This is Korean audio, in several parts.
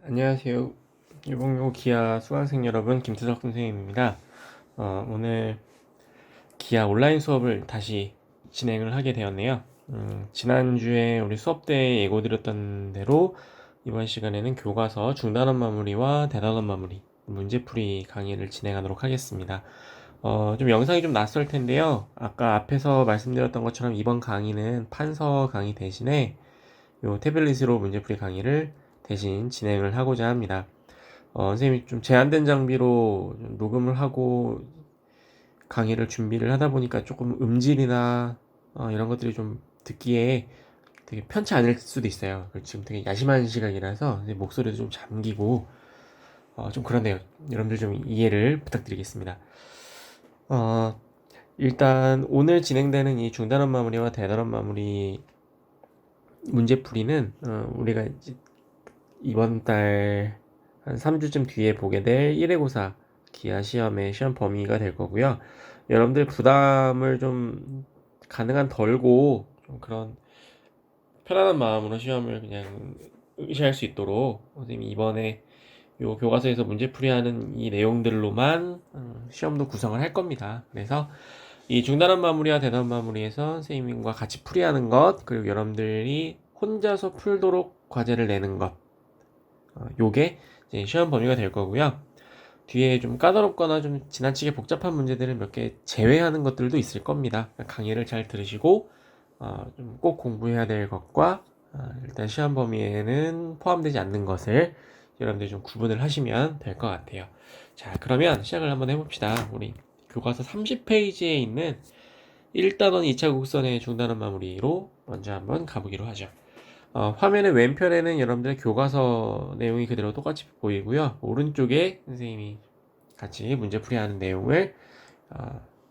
안녕하세요. 유봉요 기아 수강생 여러분, 김태석 선생님입니다. 오늘 기아 온라인 수업을 다시 진행을 하게 되었네요. 지난주에 우리 수업 때 예고드렸던 대로 이번 시간에는 교과서 중단원 마무리와 대단원 마무리, 문제풀이 강의를 진행하도록 하겠습니다. 좀 영상이 좀 낯설 텐데요. 아까 앞에서 말씀드렸던 것처럼 이번 강의는 판서 강의 대신에 요 태블릿으로 문제풀이 강의를 대신 진행을 하고자 합니다. 선생님이 좀 제한된 장비로 좀 녹음을 하고 강의를 준비를 하다 보니까 조금 음질이나 이런 것들이 좀 듣기에 되게 편치 않을 수도 있어요. 지금 되게 야심한 시각이라서 목소리도 좀 잠기고 좀 그런데요. 여러분들 좀 이해를 부탁드리겠습니다. 일단 오늘 진행되는 이 중단원 마무리와 대단원 마무리 문제풀이는 우리가 이번 달 한 3주쯤 뒤에 보게 될 1회고사 기하 시험의 시험 범위가 될 거고요. 여러분들 부담을 좀 가능한 덜고 좀 그런 편안한 마음으로 시험을 그냥 응시할 수 있도록 선생님이 이번에 요 교과서에서 문제풀이하는 이 내용들로만 시험도 구성을 할 겁니다. 그래서 이 중단원 마무리와 대단원 마무리에서 선생님과 같이 풀이하는 것, 그리고 여러분들이 혼자서 풀도록 과제를 내는 것, 요게 이제 시험 범위가 될 거고요. 뒤에 좀 까다롭거나 좀 지나치게 복잡한 문제들을 몇 개 제외하는 것들도 있을 겁니다. 강의를 잘 들으시고 좀 꼭 공부해야 될 것과 일단 시험 범위에는 포함되지 않는 것을 여러분들이 좀 구분을 하시면 될 것 같아요. 자, 그러면 시작을 한번 해봅시다. 우리 교과서 30페이지에 있는 1단원 2차 곡선의 중단원 마무리로 먼저 한번 가보기로 하죠. 화면의 왼편에는 여러분들 교과서 내용이 그대로 똑같이 보이고요. 오른쪽에 선생님이 같이 문제풀이하는 내용을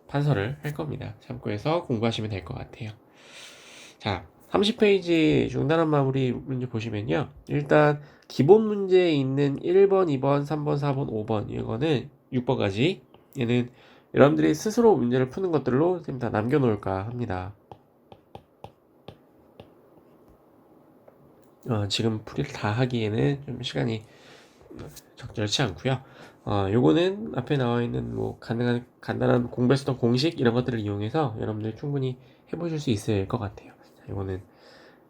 판서를 할 겁니다. 참고해서 공부하시면 될 것 같아요. 자, 30페이지 중단원 마무리 문제 보시면요. 일단 기본 문제에 있는 1번, 2번, 3번, 4번, 5번 이거는 6번까지 얘는 여러분들이 스스로 문제를 푸는 것들로 선생님 다 남겨놓을까 합니다. 지금 풀이를 다 하기에는 좀 시간이 적절치 않고요. 요거는 앞에 나와 있는 뭐 간단한 공부했었던 공식 이런 것들을 이용해서 여러분들 충분히 해보실 수 있을 것 같아요. 자, 요거는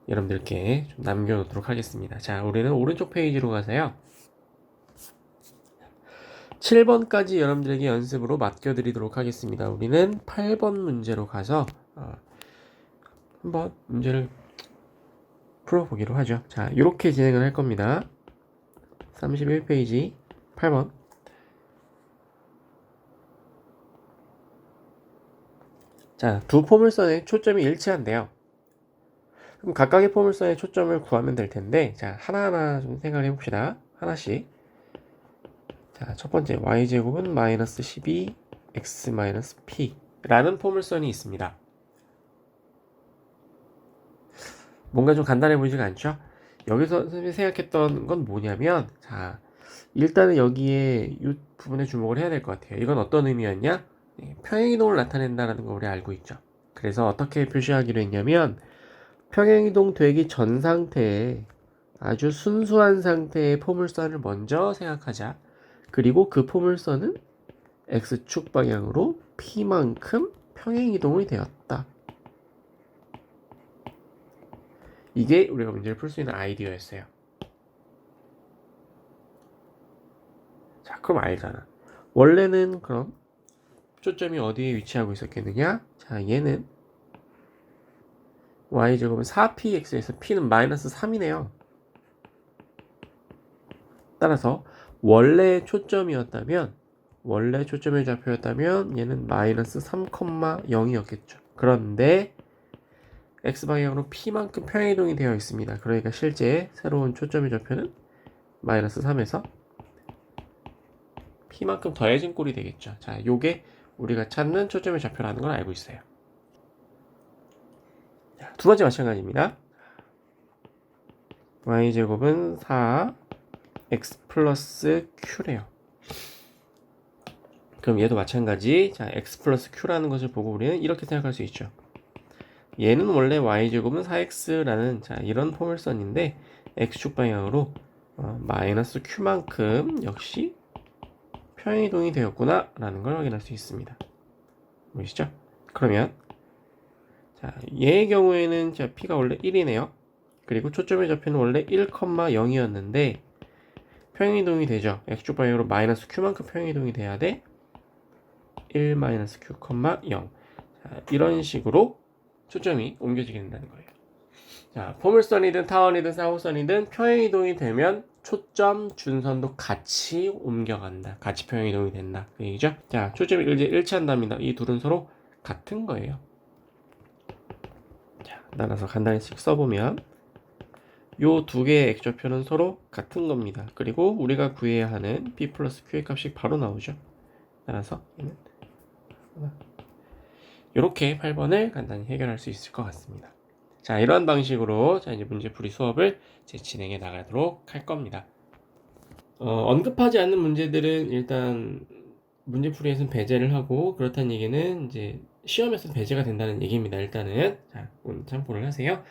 여러분들께 좀 남겨놓도록 하겠습니다. 자, 우리는 오른쪽 페이지로 가서요. 7번까지 여러분들에게 연습으로 맡겨드리도록 하겠습니다. 우리는 8번 문제로 가서 한번 문제를 풀어보기로 하죠. 자, 이렇게 진행을 할 겁니다. 31페이지 8번. 자, 두 포물선의 초점이 일치한대요. 그럼 각각의 포물선의 초점을 구하면 될 텐데, 자, 하나하나 좀 생각을 해봅시다. 하나씩. 자, 첫 번째, y제곱은 마이너스 12, x 마이너스 p 라는 포물선이 있습니다. 뭔가 좀 간단해 보이지가 않죠? 여기서 선생님이 생각했던 건 뭐냐면, 자, 일단은 여기에 이 부분에 주목을 해야 될 것 같아요. 이건 어떤 의미였냐? 평행이동을 나타낸다는 거 우리 알고 있죠. 그래서 어떻게 표시하기로 했냐면, 평행이동 되기 전 상태에 아주 순수한 상태의 포물선을 먼저 생각하자. 그리고 그 포물선은 x축 방향으로 p만큼 평행이동이 되었다. 이게 우리가 문제를 풀 수 있는 아이디어였어요. 자, 그럼 알잖아. 원래는 그럼 초점이 어디에 위치하고 있었겠느냐? 자, 얘는 y제곱은 4px에서 p는 마이너스 3이네요. 따라서 원래 초점의 좌표였다면 얘는 마이너스 3,0이었겠죠. 그런데 x방향으로 p만큼 평행이동이 되어 있습니다. 그러니까 실제 새로운 초점의 좌표는 마이너스 3에서 p만큼 더해진 꼴이 되겠죠. 자, 요게 우리가 찾는 초점의 좌표라는 걸 알고 있어요. 자, 두 번째 마찬가지입니다. y제곱은 4 x 플러스 q래요. 그럼 얘도 마찬가지. 자, x 플러스 q라는 것을 보고 우리는 이렇게 생각할 수 있죠. 얘는 원래 y제곱은 4x라는 자, 이런 포물선인데 x축 방향으로 마이너스 Q만큼 역시 평행이동이 되었구나 라는 걸 확인할 수 있습니다. 보이시죠? 그러면 자, 얘의 경우에는 자, P가 원래 1이네요. 그리고 초점의 좌표는 원래 1,0이었는데 평행이동이 되죠. X축 방향으로 마이너스 Q만큼 평행이동이 돼야 돼. 1 마이너스 Q, 0. 자, 이런 식으로 초점이 옮겨지게 된다는 거예요. 자, 포물선이든 타원이든 쌍곡선이든 평행이동이 되면 초점, 준선도 같이 옮겨간다. 같이 평행이동이 된다. 그 얘기죠? 자, 초점이 이제 일치한답니다. 이 둘은 서로 같은 거예요. 자, 따라서 간단히 써보면 요 두 개의 X좌표는 서로 같은 겁니다. 그리고 우리가 구해야 하는 B 플러스 Q의 값이 바로 나오죠. 따라서 얘는 이렇게 8번을 간단히 해결할 수 있을 것 같습니다. 자, 이런 방식으로 자, 이제 문제풀이 수업을 이제 진행해 나가도록 할 겁니다. 언급하지 않는 문제들은 일단 문제풀이에서는 배제를 하고, 그렇다는 얘기는 이제 시험에서 배제가 된다는 얘기입니다. 일단은 자, 오늘 참고를 하세요.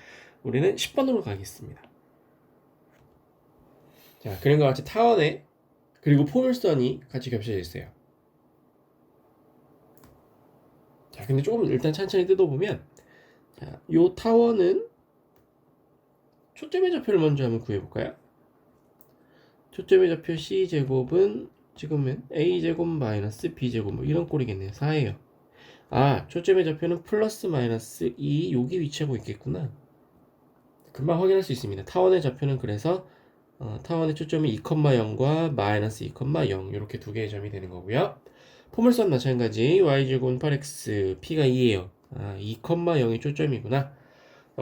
우리는 10번으로 가겠습니다. 자, 그림과 같이 타원에 그리고 포물선이 같이 겹쳐져 있어요. 자, 근데 조금 일단 천천히 뜯어보면, 자, 요 타원은 초점의 좌표를 먼저 한번 구해볼까요? 초점의 좌표 C제곱은 지금은 A제곱 마이너스 B제곱 뭐 이런 꼴이겠네요. 4예요. 아, 초점의 좌표는 플러스 마이너스 2 여기 위치하고 있겠구나. 금방 확인할 수 있습니다. 타원의 좌표는 그래서 타원의 초점이 2,0과 마이너스 2,0 이렇게 두 개의 점이 되는 거고요. 포물선 마찬가지 y제곱은 8x, p가 2예요. 2,0이 초점이구나.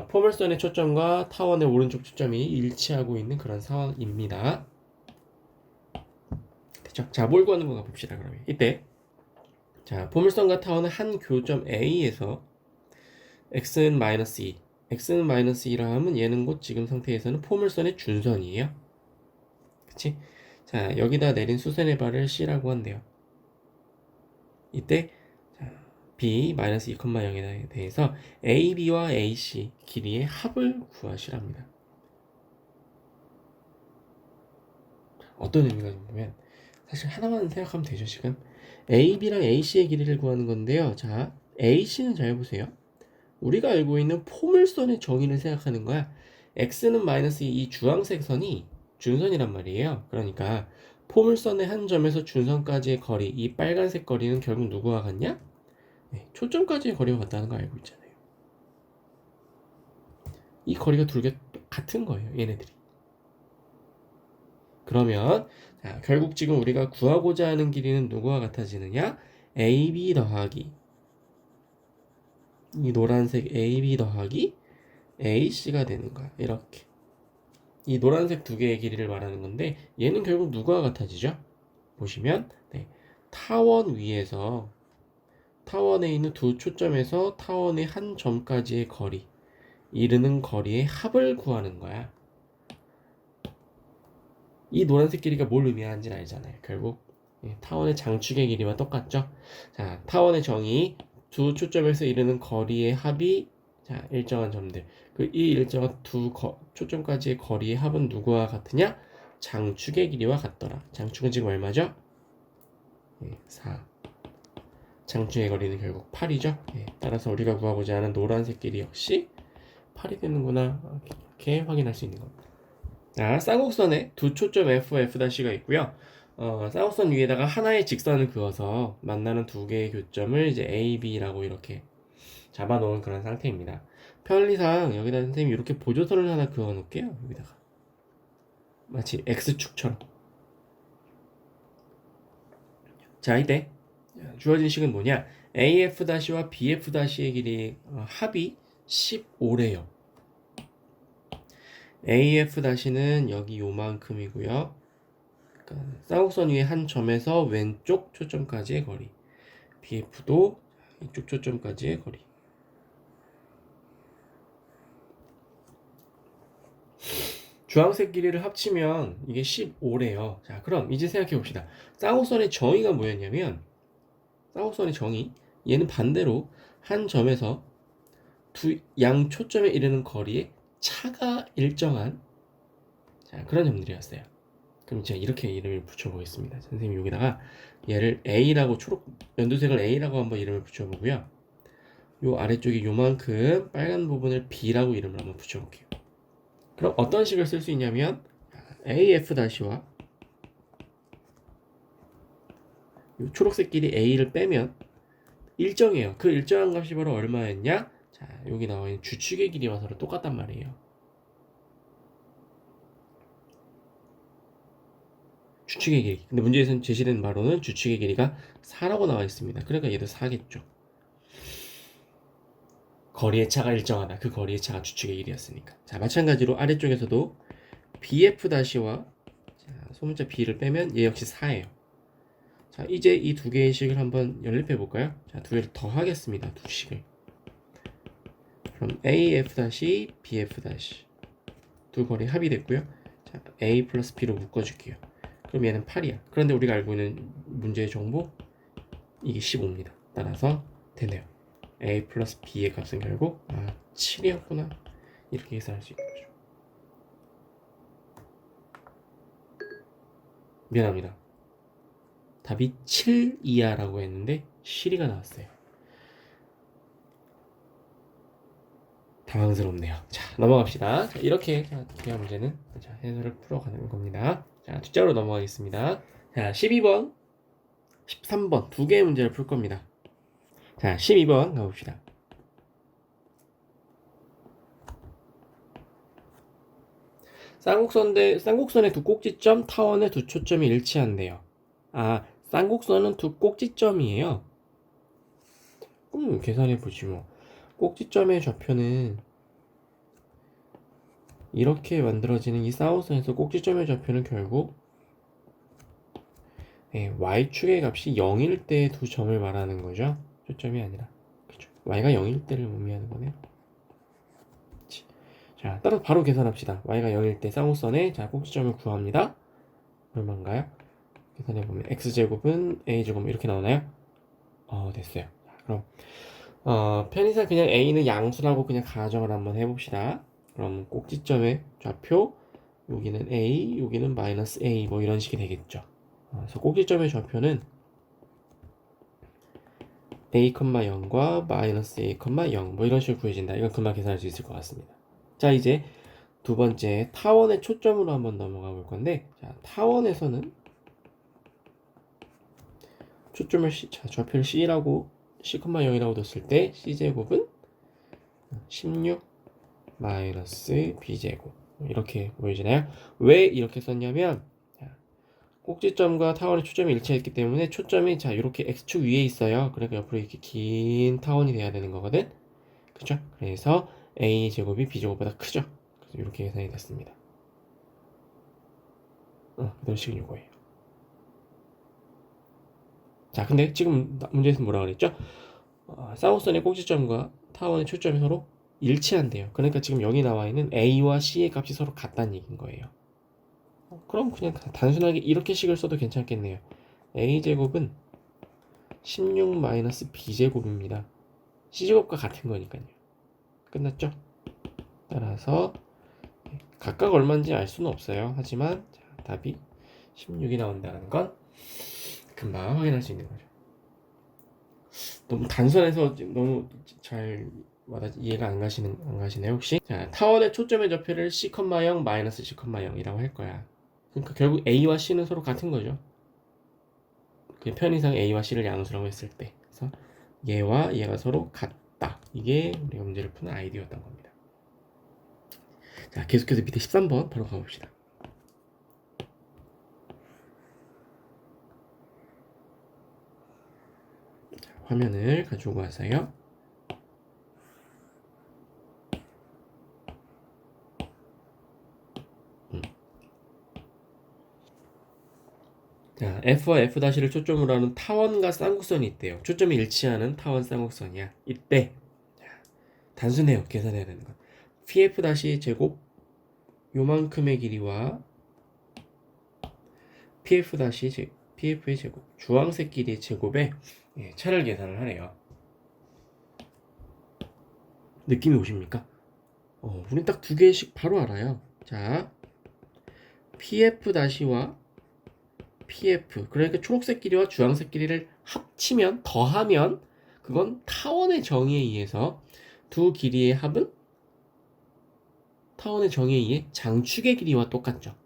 포물선의 초점과 타원의 오른쪽 초점이 일치하고 있는 그런 상황입니다. 됐죠? 자, 뭘 구하는 건가 봅시다. 그러면 이때 자, 포물선과 타원은 한 교점 A에서 x는 마이너스 2, x는 마이너스 2라 하면 얘는 곧 지금 상태에서는 포물선의 준선이에요. 그치? 자, 여기다 내린 수선의 발을 C라고 한대요. 이때 자, B 마이너스 2,0에 대해서 AB와 AC 길이의 합을 구하시랍니다. 어떤 의미가 있냐면 사실 하나만 생각하면 되죠. 지금 AB랑 AC의 길이를 구하는 건데요. 자, AC는 잘 보세요. 우리가 알고 있는 포물선의 정의를 생각하는 거야. X는 마이너스 이 주황색 선이 준선이란 말이에요. 그러니까 포물선의 한 점에서 준선까지의 거리, 이 빨간색 거리는 결국 누구와 같냐? 네, 초점까지의 거리와 같다는 거 알고 있잖아요. 이 거리가 둘 개 같은 거예요. 얘네들이. 그러면 자, 결국 지금 우리가 구하고자 하는 길이는 누구와 같아지느냐? AB 더하기 이 노란색 AB 더하기 AC가 되는 거야. 이렇게. 이 노란색 두 개의 길이를 말하는 건데 얘는 결국 누구와 같아지죠? 보시면 네, 타원 위에서 타원에 있는 두 초점에서 타원의 한 점까지의 거리, 이르는 거리의 합을 구하는 거야. 이 노란색 길이가 뭘 의미하는지는 알잖아요. 결국 타원의 장축의 길이와 똑같죠. 자, 타원의 정의 두 초점에서 이르는 거리의 합이 자, 일정한 점들. 이 일정한 두 초점까지의 거리의 합은 누구와 같으냐? 장축의 길이와 같더라. 장축은 지금 얼마죠? 4. 장축의 거리는 결국 8이죠. 따라서 우리가 구하고자 하는 노란색 길이 역시 8이 되는구나. 이렇게 확인할 수 있는 겁니다. 자, 쌍곡선에 두 초점 F, F'가 있고요. 쌍곡선 위에다가 하나의 직선을 그어서 만나는 두 개의 교점을 이제 A, B라고 이렇게 잡아놓은 그런 상태입니다. 편리상 여기다 선생님이 이렇게 보조선을 하나 그어 놓을게요. 여기다가 마치 X축처럼. 자, 이때 주어진 식은 뭐냐? AF-와 BF-의 길이 합이 15래요. AF-는 여기 요만큼이고요. 그러니까 쌍곡선 위에 한 점에서 왼쪽 초점까지의 거리. BF도 이쪽 초점까지의 거리. 주황색 길이를 합치면 이게 15래요. 자, 그럼 이제 생각해 봅시다. 쌍곡선의 정의가 뭐였냐면 쌍곡선의 정의 얘는 반대로 한 점에서 두 양 초점에 이르는 거리의 차가 일정한 자, 그런 점들이었어요. 그럼 제가 이렇게 이름을 붙여보겠습니다. 선생님 여기다가 얘를 A라고 연두색을 A라고 한번 이름을 붙여보고요. 요 아래쪽에 요만큼 빨간 부분을 B라고 이름을 한번 붙여볼게요. 그럼 어떤 식을 쓸 수 있냐면 AF-와 요 초록색 길이 A를 빼면 일정해요. 그 일정한 값이 바로 얼마였냐? 자, 여기 나와 있는 주축의 길이와 서로 똑같단 말이에요. 주축의 길이. 근데 문제에서 제시된 바로는 주축의 길이가 4라고 나와 있습니다. 그러니까 얘도 4겠죠. 거리의 차가 일정하다. 그 거리의 차가 주축의 길이였으니까. 자, 마찬가지로 아래쪽에서도 BF-와 소문자 B를 빼면 얘 역시 4예요. 자, 이제 이 두 개의 식을 한번 연립해 볼까요? 자, 두 개를 더 하겠습니다. 두 식을. 그럼 AF-BF- 두 거리 합이 됐고요. 자, A 플러스 B로 묶어줄게요. 그럼 얘는 8이야. 그런데 우리가 알고 있는 문제의 정보 이게 15입니다. 따라서 되네요. A 플러스 B의 값은 결국 7이었구나. 이렇게 계산할 수 있는 거죠. 미안합니다. 답이 7 이하라고 했는데 7이가 나왔어요. 당황스럽네요. 자, 넘어갑시다. 자, 이렇게 대화 문제는 해설을 풀어가는 겁니다. 자, 뒷자로 넘어가겠습니다. 자, 12번, 13번 두 개의 문제를 풀 겁니다. 자, 12번 가봅시다. 쌍곡선의 두 꼭지점 타원의 두 초점이 일치한대요. 쌍곡선은 두 꼭지점이에요. 그럼 계산해보지 뭐. 꼭지점의 좌표는 이렇게 만들어지는 이 쌍곡선에서 꼭지점의 좌표는 결국 y축의 값이 0일 때의 두 점을 말하는 거죠. 초점이 아니라. 그죠? y가 0일 때를 의미하는 거네요. 자, 따라서 바로 계산합시다. y가 0일 때 쌍곡선의 꼭지점을 구합니다. 얼마인가요? 계산해보면 x제곱은 a제곱 이렇게 나오나요? 됐어요. 자, 그럼 편의상 그냥 a는 양수라고 그냥 가정을 한번 해봅시다. 그럼 꼭지점의 좌표 여기는 a, 여기는 마이너스 a 뭐 이런 식이 되겠죠. 그래서 꼭지점의 좌표는 a, 0과 마이너스 a, 0 뭐 이런 식으로 구해진다. 이건 금방 계산할 수 있을 것 같습니다. 자, 이제 두 번째 타원의 초점으로 한번 넘어가 볼 건데, 자, 타원에서는 초점을 좌표를 c라고 c, 0이라고 뒀을 때 c제곱은 16 마이너스 b제곱 이렇게 보여지나요? 왜 이렇게 썼냐면 꼭지점과 타원의 초점이 일치했기 때문에 초점이 이렇게 x축 위에 있어요. 그러니까 옆으로 이렇게 긴 타원이 돼야 되는 거거든. 그죠? 그래서 a제곱이 b제곱보다 크죠. 그래서 이렇게 계산이 됐습니다. 그런 식은 이거예요. 자, 근데 지금 문제에서 뭐라 그랬죠? 쌍곡선의 꼭지점과 타원의 초점이 서로 일치한대요. 그러니까 지금 여기 나와 있는 a와 c의 값이 서로 같다는 얘기인 거예요. 그럼 그냥 단순하게 이렇게 식을 써도 괜찮겠네요. a제곱은 16 마이너스 b제곱입니다. c제곱과 같은 거니까요. 끝났죠? 따라서 각각 얼마인지 알 수는 없어요. 하지만 답이 16이 나온다는 건 금방 확인할 수 있는 거죠. 너무 단순해서 너무 잘 이해가 안 가시네요 혹시? 자, 타원의 초점의 좌표를 c, 0 마이너스 c, 0이라고 할 거야. 그러니까 결국 a와 c는 서로 같은 거죠. 그 편의상 a와 c를 양수라고 했을 때, 그래서 얘와 얘가 서로 같다. 이게 우리가 문제를 푸는 아이디어였던 겁니다. 자, 계속해서 밑에 13번 바로 가봅시다. 자, 화면을 가지고 와서요. 자, F와 F''를 초점으로 하는 타원과 쌍곡선이 있대요. 초점이 일치하는 타원 쌍곡선이야. 이때 단순해요. 계산해야 되는 건. PF' 제곱 요만큼의 길이와 PF의 제곱 주황색 길이의 제곱에 차를 계산을 하래요. 느낌이 오십니까? 우린 딱 두 개씩 바로 알아요. 자, PF-와 PF, 그러니까 초록색 길이와 주황색 길이를 합치면, 더하면 그건 타원의 정의에 의해서 두 길이의 합은 타원의 정의에 의해 장축의 길이와 똑같죠.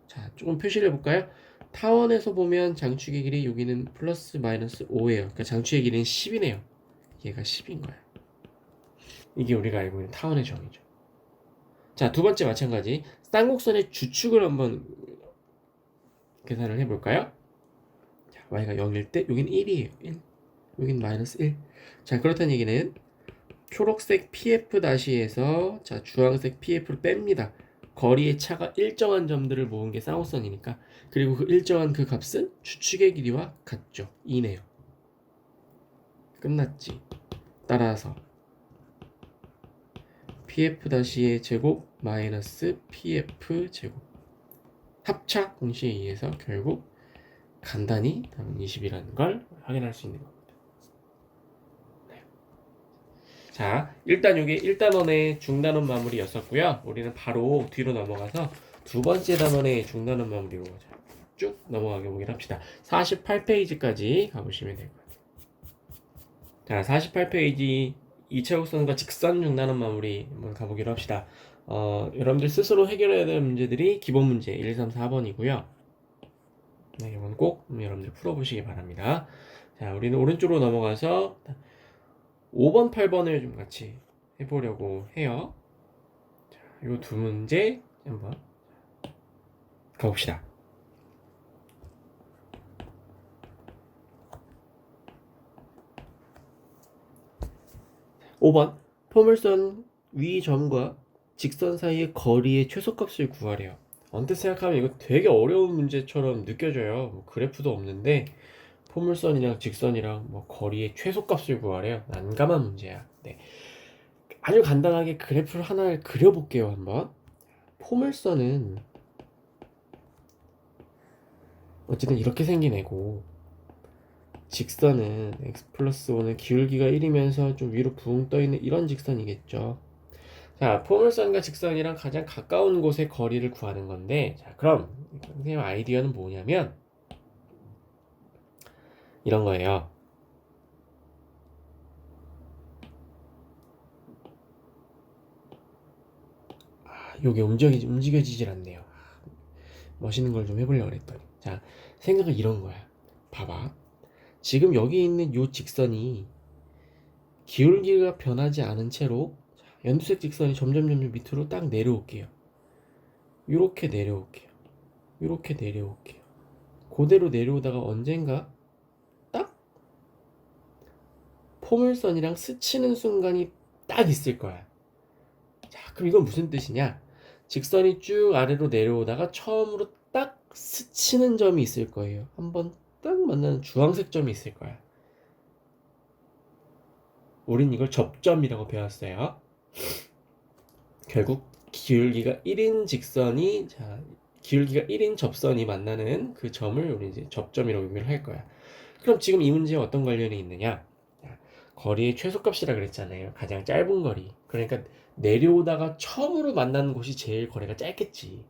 자, 조금 표시를 해볼까요? 타원에서 보면 장축의 길이 여기는 플러스 마이너스 5예요. 그러니까 장축의 길이는 10이네요. 얘가 10인 거야. 이게 우리가 알고 있는 타원의 정의죠. 자, 두 번째 마찬가지. 쌍곡선의 주축을 한번 계산을 해볼까요? 자, y가 0일 때 여긴 1이에요. 1. 여긴 마이너스 1. 자, 그렇다는 얘기는 초록색 PF-에서 자, 주황색 PF를 뺍니다. 거리의 차가 일정한 점들을 모은 게 쌍곡선이니까. 그리고 그 일정한 그 값은 주축의 길이와 같죠. 2네요. 끝났지. 따라서 PF-의 제곱 마이너스 PF 제곱 합차 공식에 의해서 결국 간단히 답은 20이라는 걸 확인할 수 있는 겁니다. 네. 자, 일단 이게 1단원의 중단원 마무리였었고요. 우리는 바로 뒤로 넘어가서 두 번째 단원의 중단원 마무리로 쭉 넘어가게 보긴 합시다. 48페이지까지 가보시면 될 것 같아요. 자, 48페이지 이차곡선과 직선 중단원 마무리 한번 가보기로 합시다. 여러분들 스스로 해결해야 될 문제들이 기본 문제 1, 2, 3, 4번이고요. 네, 이건 꼭 여러분들 풀어보시기 바랍니다. 자, 우리는 오른쪽으로 넘어가서 5번, 8번을 좀 같이 해보려고 해요. 자, 요 두 문제 한번 가봅시다. 5번, 포물선 위 점과 직선 사이의 거리의 최소값을 구하래요. 언뜻 생각하면 이거 되게 어려운 문제처럼 느껴져요. 뭐 그래프도 없는데 포물선이랑 직선이랑 뭐 거리의 최소값을 구하래요. 난감한 문제야. 네. 아주 간단하게 그래프를 하나를 그려볼게요. 한번. 포물선은 어쨌든 이렇게 생긴 애고, 직선은 x 플러스 5는 기울기가 1이면서 좀 위로 붕 떠있는 이런 직선이겠죠. 자, 포물선과 직선이랑 가장 가까운 곳의 거리를 구하는 건데, 자, 그럼 선생님 아이디어는 뭐냐면 이런 거예요. 요게 움직여지질 않네요. 멋있는 걸 좀 해보려고 그랬더니. 자, 생각은 이런 거야. 봐봐. 지금 여기 있는 요 직선이 기울기가 변하지 않은 채로 연두색 직선이 점점 밑으로 딱 내려올게요. 이렇게 내려올게요. 이렇게 내려올게요. 그대로 내려오다가 언젠가 딱 포물선이랑 스치는 순간이 딱 있을 거야. 자, 그럼 이건 무슨 뜻이냐? 직선이 쭉 아래로 내려오다가 처음으로 딱 스치는 점이 있을 거예요. 한번 딱 만나는 주황색 점이 있을 거야. 우린 이걸 접점이라고 배웠어요. 결국 기울기가 1인 직선이 기울기가 1인 접선이 만나는 그 점을 우리 이제 접점이라고 의미를 할 거야. 그럼 지금 이 문제에 어떤 관련이 있느냐? 거리의 최소값이라 그랬잖아요. 가장 짧은 거리. 그러니까 내려오다가 처음으로 만나는 곳이 제일 거리가 짧겠지.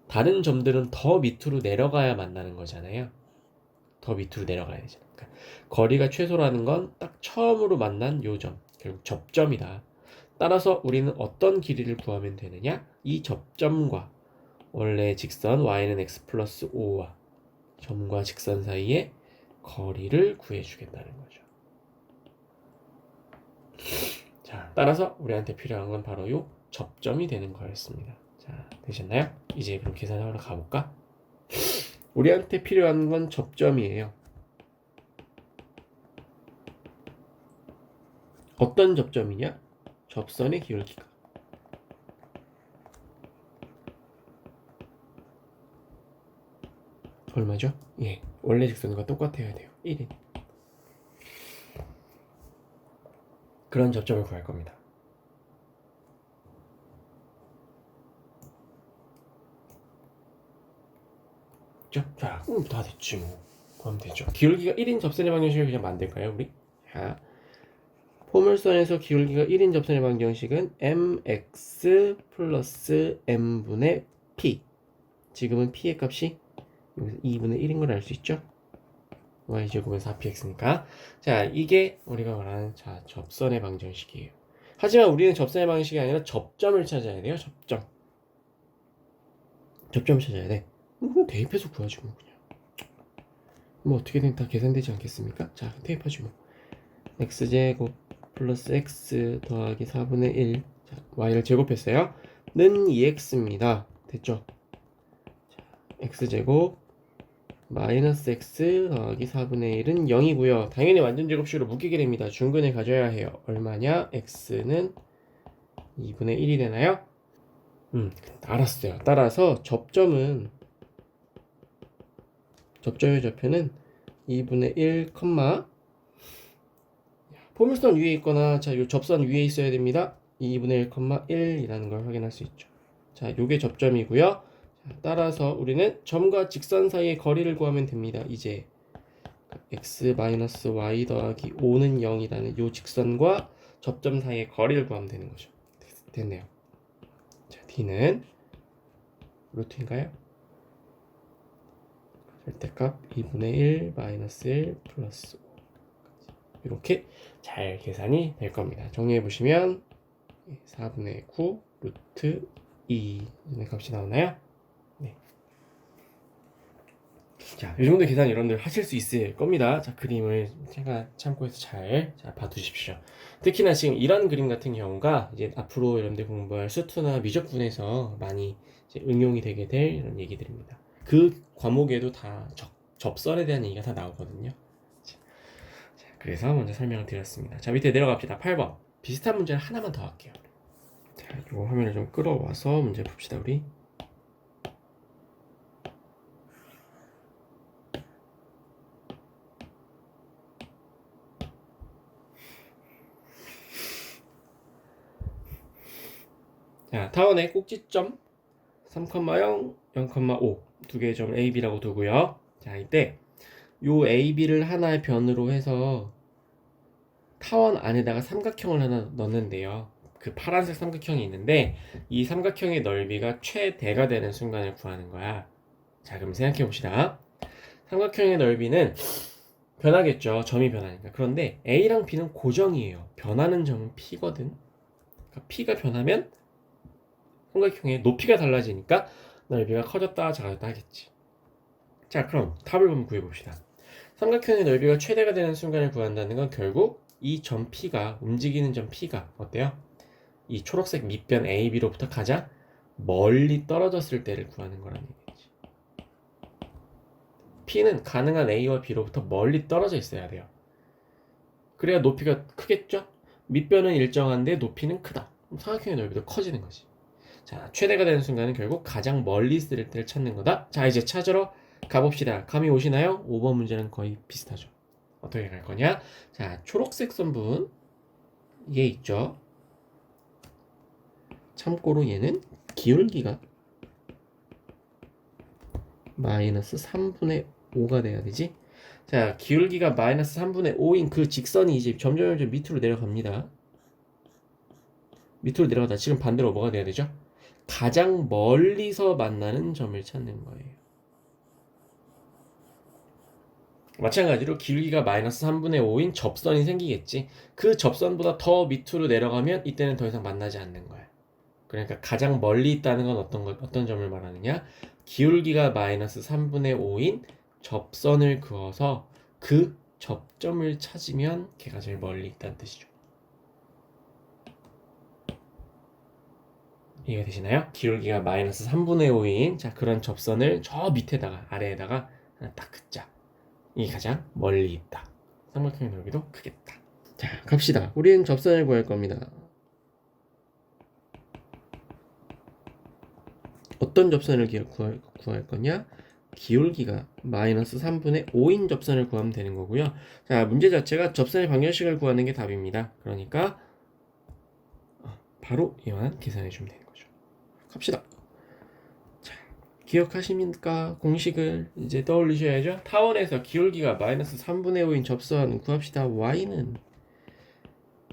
다른 점들은 더 밑으로 내려가야 만나는 거잖아요. 더 밑으로 내려가야 되잖아요. 그러니까 거리가 최소라는 건 딱 처음으로 만난 요 점, 결국 접점이다. 따라서 우리는 어떤 길이를 구하면 되느냐? 이 접점과 원래 직선 y는 x 플러스 5와 점과 직선 사이의 거리를 구해주겠다는 거죠. 자, 따라서 우리한테 필요한 건 바로 요 접점이 되는 거였습니다. 자, 되셨나요? 이제 그럼 계산하러 가볼까? 우리한테 필요한 건 접점이에요. 어떤 접점이냐? 접선의 기울기가. 얼마죠? 예, 원래 직선과 똑같아야 돼요. 1인. 그런 접점을 구할 겁니다. 자, 다 됐지 뭐. 그럼 되죠. 기울기가 1인 접선의 방정식을 그냥 만들까요, 우리? 자, 포물선에서 기울기가 1인 접선의 방정식은 mx 플러스 m분의 p. 지금은 p의 값이 여기서 2분의 1인 걸 알 수 있죠. y제곱은 4px니까. 자, 이게 우리가 말하는 자 접선의 방정식이에요. 하지만 우리는 접선의 방식이 아니라 접점을 찾아야 돼요. 접점 찾아야 돼. 그럼 대입해서 구하지 뭐 그냥. 뭐 어떻게든 다 계산되지 않겠습니까? 자, 대입하지 뭐. x제곱 플러스 x 더하기 4분의 1. 자, y를 제곱했어요. 는 2x입니다. 됐죠? 자, x제곱 마이너스 x 더하기 4분의 1은 0이고요. 당연히 완전 제곱식으로 묶이게 됩니다. 중근을 가져야 해요. 얼마냐? x는 2분의 1이 되나요? 알았어요. 따라서 접점의 좌표는 2분의 1, 포물선 위에 있거나 자, 요 접선 위에 있어야 됩니다. 2분의 1, 1이라는 걸 확인할 수 있죠. 자, 요게 접점이고요. 자, 따라서 우리는 점과 직선 사이의 거리를 구하면 됩니다. 이제 x-y 더하기 5는 0이라는 요 직선과 접점 사이의 거리를 구하면 되는 거죠. 됐네요. 자, d는 루트인가요? 절대값 2분의 1 마이너스 1 플러스 5 이렇게 잘 계산이 될 겁니다. 정리해 보시면 4분의 9 루트 2의 값이 나오나요? 네. 자, 이 정도 계산 여러분들 하실 수 있을 겁니다. 자, 그림을 제가 참고해서 잘 봐두십시오. 특히나 지금 이런 그림 같은 경우가 이제 앞으로 여러분들 공부할 수투나 미적분에서 많이 이제 응용이 되게 될 이런 얘기들입니다. 그 과목에도 다 접선에 대한 얘기가 다 나오거든요. 자, 그래서 먼저 설명을 드렸습니다. 자, 밑에 내려갑시다. 8번. 비슷한 문제를 하나만 더 할게요. 자, 이 화면을 좀 끌어와서 문제 봅시다, 우리. 자, 타원의 꼭지점 3,0, 0,5 두 개의 점을 A, B라고 두고요. 자, 이때 요 A, B를 하나의 변으로 해서 타원 안에다가 삼각형을 하나 넣는데요. 그 파란색 삼각형이 있는데 이 삼각형의 넓이가 최대가 되는 순간을 구하는 거야. 자, 그럼 생각해 봅시다. 삼각형의 넓이는 변하겠죠. 점이 변하니까. 그런데 A랑 B는 고정이에요. 변하는 점은 P거든. 그러니까 P가 변하면 삼각형의 높이가 달라지니까 넓이가 커졌다 작아졌다 하겠지. 자, 그럼 답을 한번 구해봅시다. 삼각형의 넓이가 최대가 되는 순간을 구한다는 건 결국 이 점 P가 움직이는 점 P가 어때요? 이 초록색 밑변 AB로부터 가장 멀리 떨어졌을 때를 구하는 거라는 얘기지. P는 가능한 A와 B로부터 멀리 떨어져 있어야 돼요. 그래야 높이가 크겠죠? 밑변은 일정한데 높이는 크다. 삼각형의 넓이도 커지는 거지. 자, 최대가 되는 순간은 결국 가장 멀리 있을 때를 찾는 거다. 자, 이제 찾으러 가봅시다. 감이 오시나요? 5번 문제는 거의 비슷하죠. 어떻게 갈 거냐? 자, 초록색 선분 얘 있죠. 참고로 얘는 기울기가 마이너스 3분의 5가 돼야 되지. 자, 기울기가 마이너스 3분의 5인 그 직선이 이제 점점 밑으로 내려갑니다. 밑으로 내려가다 지금 반대로 뭐가 돼야 되죠? 가장 멀리서 만나는 점을 찾는 거예요. 마찬가지로 기울기가 마이너스 3분의 5인 접선이 생기겠지. 그 접선보다 더 밑으로 내려가면 이때는 더 이상 만나지 않는 거야. 그러니까 가장 멀리 있다는 건 어떤 점을 말하느냐? 기울기가 마이너스 3분의 5인 접선을 그어서 그 접점을 찾으면 걔가 제일 멀리 있다는 뜻이죠. 이해가 되시나요? 기울기가 마이너스 3분의 5인 자, 그런 접선을 저 밑에다가 아래에다가 하나 딱 긋자. 이게 가장 멀리 있다. 삼각형의 넓이도 크겠다. 자, 갑시다. 우리는 접선을 구할 겁니다. 어떤 접선을 구할 거냐? 기울기가 마이너스 3분의 5인 접선을 구하면 되는 거고요. 자, 문제 자체가 접선의 방정식을 구하는 게 답입니다. 그러니까 바로 이만 계산해 주면 되는 거죠. 갑시다. 자, 기억하십니까? 공식을 이제 떠올리셔야죠. 타원에서 기울기가 마이너스 3분의 5인 접선 구합시다. y는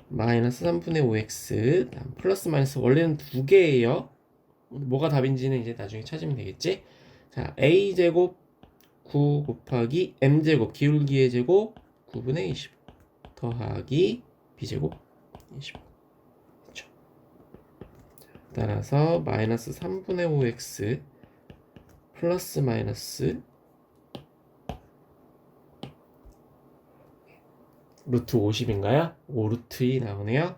마이너스 3분의 5x 플러스 마이너스 원래는 두 개예요. 뭐가 답인지는 이제 나중에 찾으면 되겠지. 자, a제곱 9 곱하기 m제곱 기울기의 제곱 9분의 20 더하기 b제곱 20. 그렇죠? 따라서 마이너스 3분의 5x 플러스 마이너스 루트 50인가요? 5루트 2 나오네요.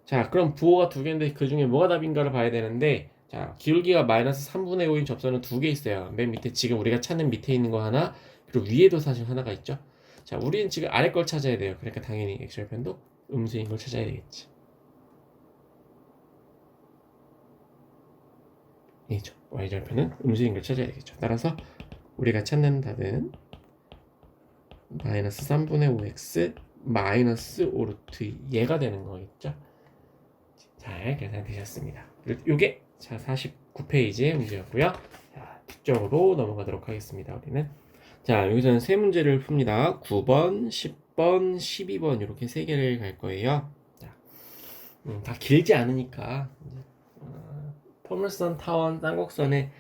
자, 그럼 부호가 두 개인데 그 중에 뭐가 답인가를 봐야 되는데, 자, 기울기가 마이너스 3분의 5인 접선은 두 개 있어요. 맨 밑에 지금 우리가 찾는 밑에 있는 거 하나, 그리고 위에도 사실 하나가 있죠. 자, 우리는 지금 아래 걸 찾아야 돼요. 그러니까 당연히 x절편도 음수인 걸 찾아야 되겠지. 이죠. y절편은 음수인 걸 찾아야 되겠죠. 따라서 우리가 찾는 답은 마이너스 3분의 5x 마이너스 5루트 얘가 되는 거겠죠. 잘 계산되셨습니다. 요게 자 49페이지의 문제였고요. 자, 뒤쪽으로 넘어가도록 하겠습니다. 우리는 자 여기서는 세 문제를 풉니다. 9번, 10번, 12번 이렇게 세 개를 갈 거예요. 자, 다 길지 않으니까 포물선, 타원, 쌍곡선의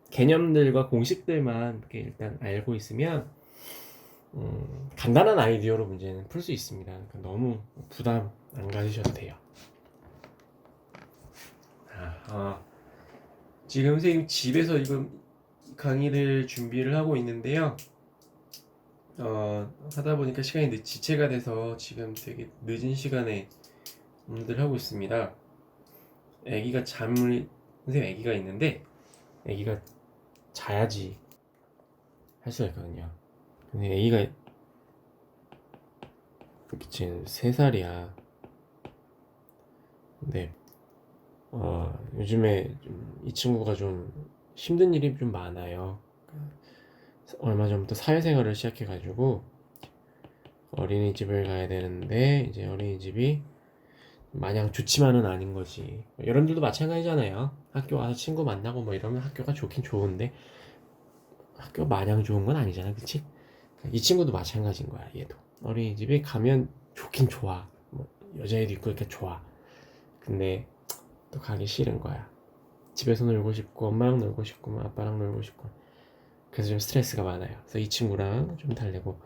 개념들과 공식들만 이렇게 일단 알고 있으면 간단한 아이디어로 문제는 풀 수 있습니다. 그러니까 너무 부담 안 가지셔도 돼요. 지금 선생님 집에서 이거 강의를 준비를 하고 있는데요. 하다 보니까 시간이 지체가 돼서 지금 되게 늦은 시간에 업로드를 하고 있습니다. 선생님 애기가 있는데 애기가 자야지 할 수가 있거든요. 근데 애기가 지금 3살이야. 근데 요즘에 이 친구가 좀 힘든 일이 좀 많아요. 얼마 전부터 사회생활을 시작해가지고 어린이집을 가야 되는데 이제 어린이집이 마냥 좋지만은 아닌 거지. 여러분들도 마찬가지잖아요. 학교 와서 친구 만나고 뭐 이러면 학교가 좋긴 좋은데 학교 마냥 좋은 건 아니잖아, 그치? 이 친구도 마찬가지인 거야. 얘도 어린이집에 가면 좋긴 좋아. 뭐 여자애도 있고 이렇게 좋아. 근데 또 가기 싫은 거야. 집에서 놀고 싶고 엄마랑 놀고 싶고 뭐 아빠랑 놀고 싶고. 그래서 좀 스트레스가 많아요. 그래서 이 친구랑 좀 달래고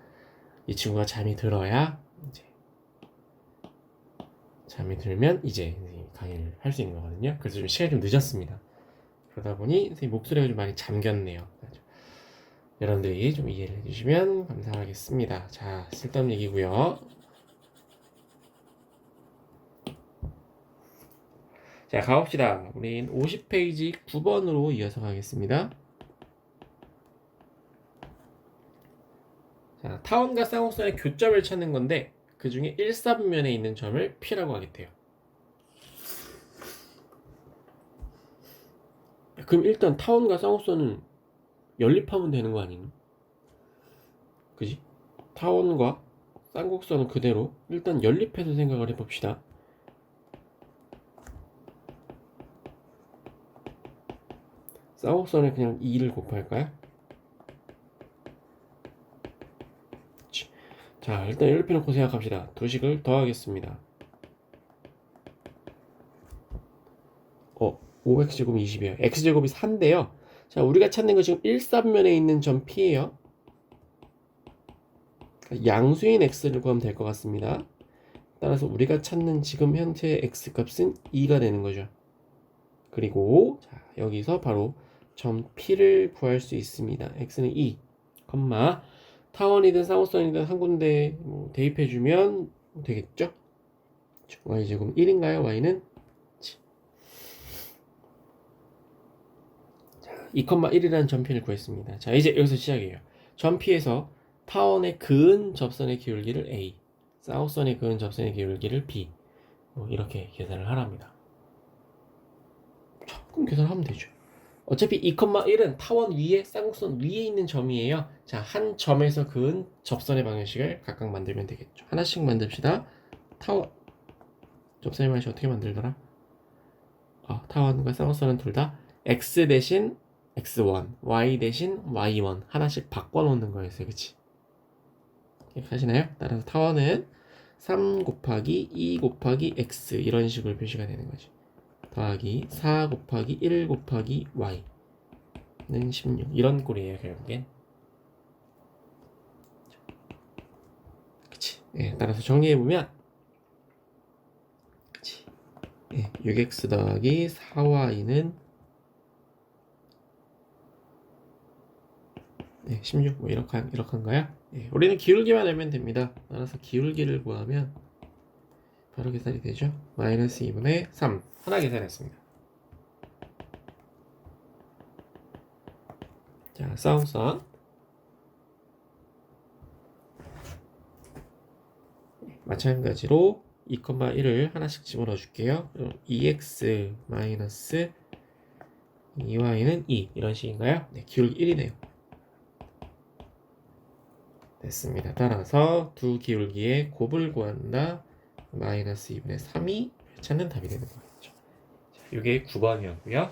이 친구가 잠이 들어야 이제 잠이 들면 이제 강의를 할 수 있는 거거든요. 그래서 좀 시간이 좀 늦었습니다. 그러다 보니 선생님 목소리가 좀 많이 잠겼네요. 여러분들이 좀 이해를 해주시면 감사하겠습니다. 자, 쓸데없는 얘기고요. 자, 가봅시다. 우린 50페이지 9번으로 이어서 가겠습니다. 자, 타원과 쌍곡선의 교점을 찾는 건데 그 중에 1사분면에 있는 점을 P라고 하겠대요. 그럼 일단 타원과 쌍곡선은 연립하면 되는 거 아니니? 그지? 타원과 쌍곡선은 그대로 일단 연립해서 생각을 해봅시다. 쌍곡선에 그냥 2를 곱할까요? 자, 일단 연립해놓고 생각합시다. 두 식을 더하겠습니다. 5x제곱 20이에요. x제곱이 4인데요. 자, 우리가 찾는 거 지금 1사분면에 있는 점 P예요. 양수인 x를 구하면 될 것 같습니다. 따라서 우리가 찾는 지금 현재 x값은 2가 되는 거죠. 그리고 자, 여기서 바로 점 P를 구할 수 있습니다. x는 2, 타원이든 쌍곡선이든 한 군데 대입해주면 되겠죠? y제곱 1인가요? y는 2,1이라는 점P를 구했습니다. 자, 이제 여기서 시작이에요. 점P에서 타원의 그은 접선의 기울기를 A, 쌍곡선의 그은 접선의 기울기를 B, 이렇게 계산을 하랍니다. 그럼 계산하면 되죠. 어차피 2,1은 타원 위에 쌍곡선 위에 있는 점이에요. 자, 한 점에서 그은 접선의 방정식을 각각 만들면 되겠죠. 하나씩 만듭시다. 타원 접선의 방정식 어떻게 만들더라? 타원과 쌍곡선은 둘 다 x 대신 x1, y 대신 y1 하나씩 바꿔놓는 거였어요. 그치? 이렇게 하시나요? 따라서 타원은 3 곱하기 2 곱하기 x 이런 식으로 표시가 되는 거죠. 더하기 4 곱하기 1 곱하기 y 16 이런 꼴이에요 결국엔. 그치. 예, 따라서 정리해보면 그치. 예, 6x 더하기 4y는 16 뭐 이렇게인가요? 예, 우리는 기울기만 알면 됩니다. 따라서 기울기를 구하면 바로 계산이 되죠. 마이너스 2분의 3 하나 계산했습니다. 자, 싸움싸 마찬가지로 2,1을 하나씩 집어넣어 줄게요. 2x 마이너스 2y는 2 이런 식인가요? 네, 기울기 1이네요. 됐습니다. 따라서 두 기울기의 곱을 구한다. 마이너스 2분의 3이 찾는 답이 되는 거겠죠. 자, 이게 9번이었고요.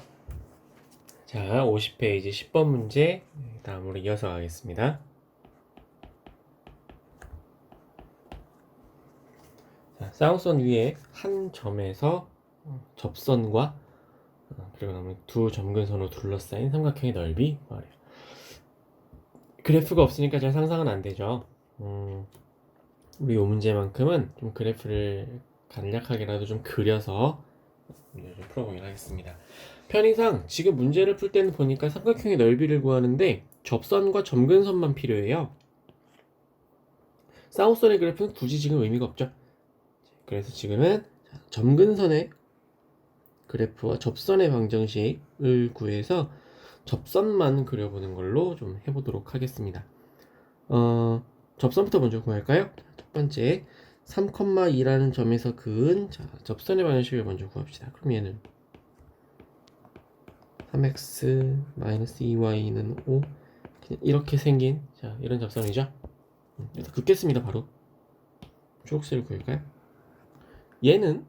자, 50페이지 10번 문제 다음으로 이어서 가겠습니다. 자, 쌍선 위에 한 점에서 접선과 그리고 나면 두 점근선으로 둘러싸인 삼각형의 넓이 말이에요. 그래프가 없으니까 잘 상상은 안 되죠. 우리 이 문제만큼은 좀 그래프를 간략하게라도 좀 그려서 문제를 좀 풀어보긴 하겠습니다. 편의상 지금 문제를 풀 때는 보니까 삼각형의 넓이를 구하는데 접선과 점근선만 필요해요. 사우선의 그래프는 굳이 지금 의미가 없죠. 그래서 지금은 점근선의 그래프와 접선의 방정식을 구해서 접선만 그려보는 걸로 좀 해보도록 하겠습니다. 접선부터 먼저 구할까요? 첫 번째 3,2라는 점에서 그은 접선의 방정식을 먼저 구합시다. 그럼 얘는 3x 2y는 5 이렇게 생긴 이런 접선이죠. 일단 긋겠습니다. 바로 초록색을 그릴까요? 얘는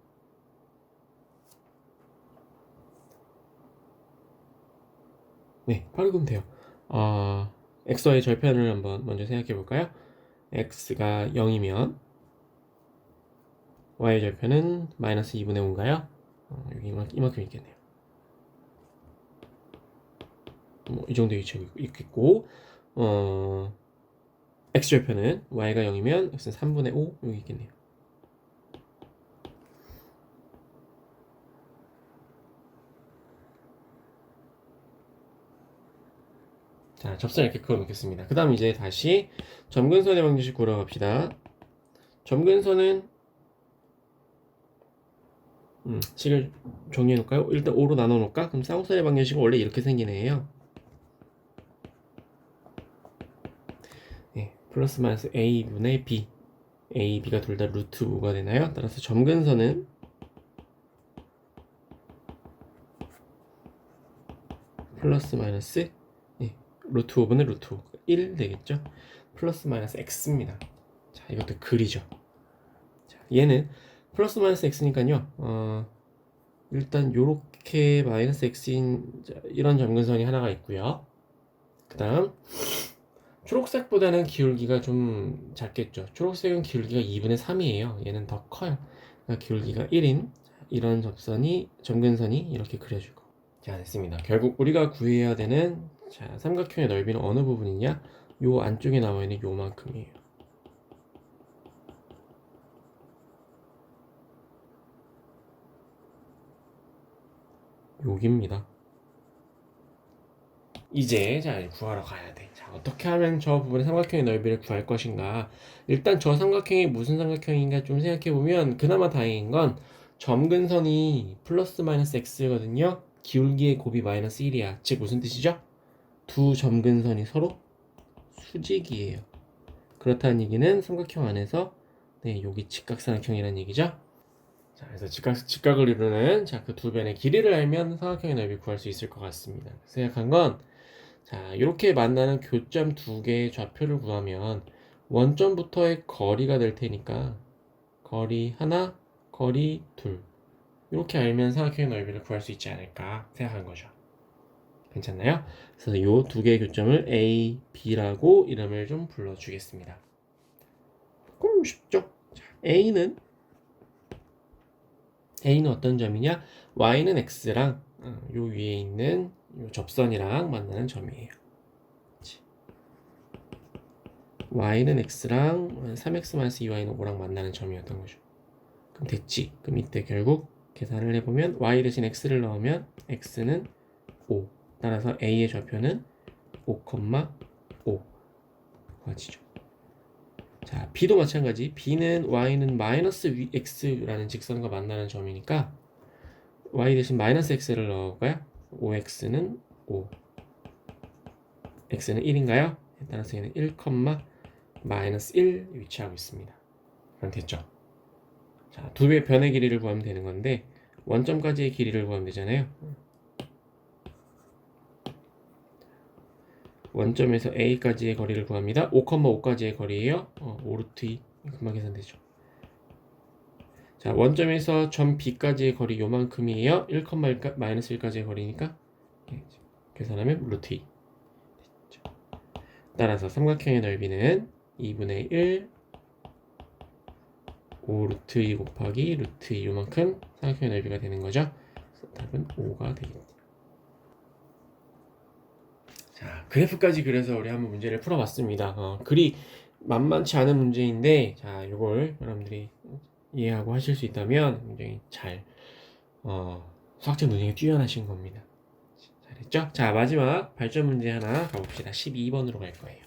바로 그으면 돼요. x와의 절편을 한번 먼저 생각해 볼까요? x가 0이면 y의 절편은 마이너스 2분의 5인가요? 여기 이만큼 있겠네요. 이 정도 위치가 있겠고 x절편은 y가 0이면 x는 3분의 5 여기 있겠네요. 자, 접선 이렇게 그어놓겠습니다. 그 다음 이제 다시 점근선의 방정식 구러 갑시다. 점근선은 식을 정리해 놓을까요? 일단 5로 나눠 놓을까? 그럼 쌍선의 방정식은 원래 이렇게 생긴 애예요. 플러스 마이너스 a분의 b a, b가 둘 다 루트 5가 되나요? 따라서 점근선은 플러스 마이너스 루트 5분의 루트 5 1 되겠죠? 플러스 마이너스 x입니다. 자, 이것도 글이죠. 자, 얘는 플러스 마이너스 x니까요. 일단 요렇게 마이너스 x인 이런 점근선이 하나가 있고요. 그 다음 초록색보다는 기울기가 좀 작겠죠. 초록색은 기울기가 2분의 3이에요. 얘는 더 커요. 그러니까 기울기가 1인 이런 점근선이 이렇게 그려지고. 자, 됐습니다. 결국 우리가 구해야 되는 삼각형의 넓이는 어느 부분이냐? 요 안쪽에 나와 있는 요만큼이에요. 여기입니다. 이제 구하러 가야 돼. 어떻게 하면 저 부분의 삼각형의 넓이를 구할 것인가? 일단 저 삼각형이 무슨 삼각형인가 좀 생각해 보면 그나마 다행인 건 점근선이 플러스 마이너스 x거든요. 기울기의 곱이 마이너스 1이야. 즉 무슨 뜻이죠? 두 점근선이 서로 수직이에요. 그렇다는 얘기는 삼각형 안에서 여기 직각삼각형이라는 얘기죠. 자, 그래서 직각을 이루는 그 두 변의 길이를 알면 삼각형의 넓이 구할 수 있을 것 같습니다. 생각한 건 이렇게 만나는 교점 두 개의 좌표를 구하면 원점부터의 거리가 될 테니까 거리 하나, 거리 둘 이렇게 알면 삼각형의 넓이를 구할 수 있지 않을까 생각한 거죠. 괜찮나요? 그래서 이 두 개의 교점을 A, B라고 이름을 좀 불러주겠습니다. 그럼 쉽죠? A는 어떤 점이냐? Y는 X랑 요 위에 있는 이 접선이랑 만나는 점이에요. y는 x랑 3x-2y는 5랑 만나는 점이었던 거죠. 그럼 됐지? 그럼 이때 결국 계산을 해보면 y 대신 x를 넣으면 x는 5. 따라서 a의 좌표는 5,5 가지죠. 자, b도 마찬가지. b는 y는 마이너스 x라는 직선과 만나는 점이니까 y 대신 마이너스 x를 넣을까요? 5x는 5. x는 1인가요? 따라서 얘는 1, 마이너스 1 위치하고 있습니다. 그럼 됐죠? 자, 두 배의 변의 길이를 구하면 되는 건데 원점까지의 길이를 구하면 되잖아요. 원점에서 A까지의 거리를 구합니다. 5,5까지의 거리예요. 5루트 2 금방 계산되죠. 자, 원점에서 점 B까지의 거리 요만큼이에요. 1, 마이너스 1까지의 거리니까 계산하면 루트 2 됐죠. 따라서 삼각형의 넓이는 2분의 1 5 루트 2 곱하기 루트 2 요만큼 삼각형의 넓이가 되는 거죠. 그래서 답은 5가 되겠네요. 자, 그래프까지 그래서 우리 한번 문제를 풀어봤습니다. 글이 만만치 않은 문제인데, 자, 이걸 여러분들이 이해하고 하실 수 있다면 굉장히 잘 수학적 능력이 뛰어나신 겁니다. 잘했죠? 자, 마지막 발전 문제 하나 가봅시다. 12번으로 갈 거예요.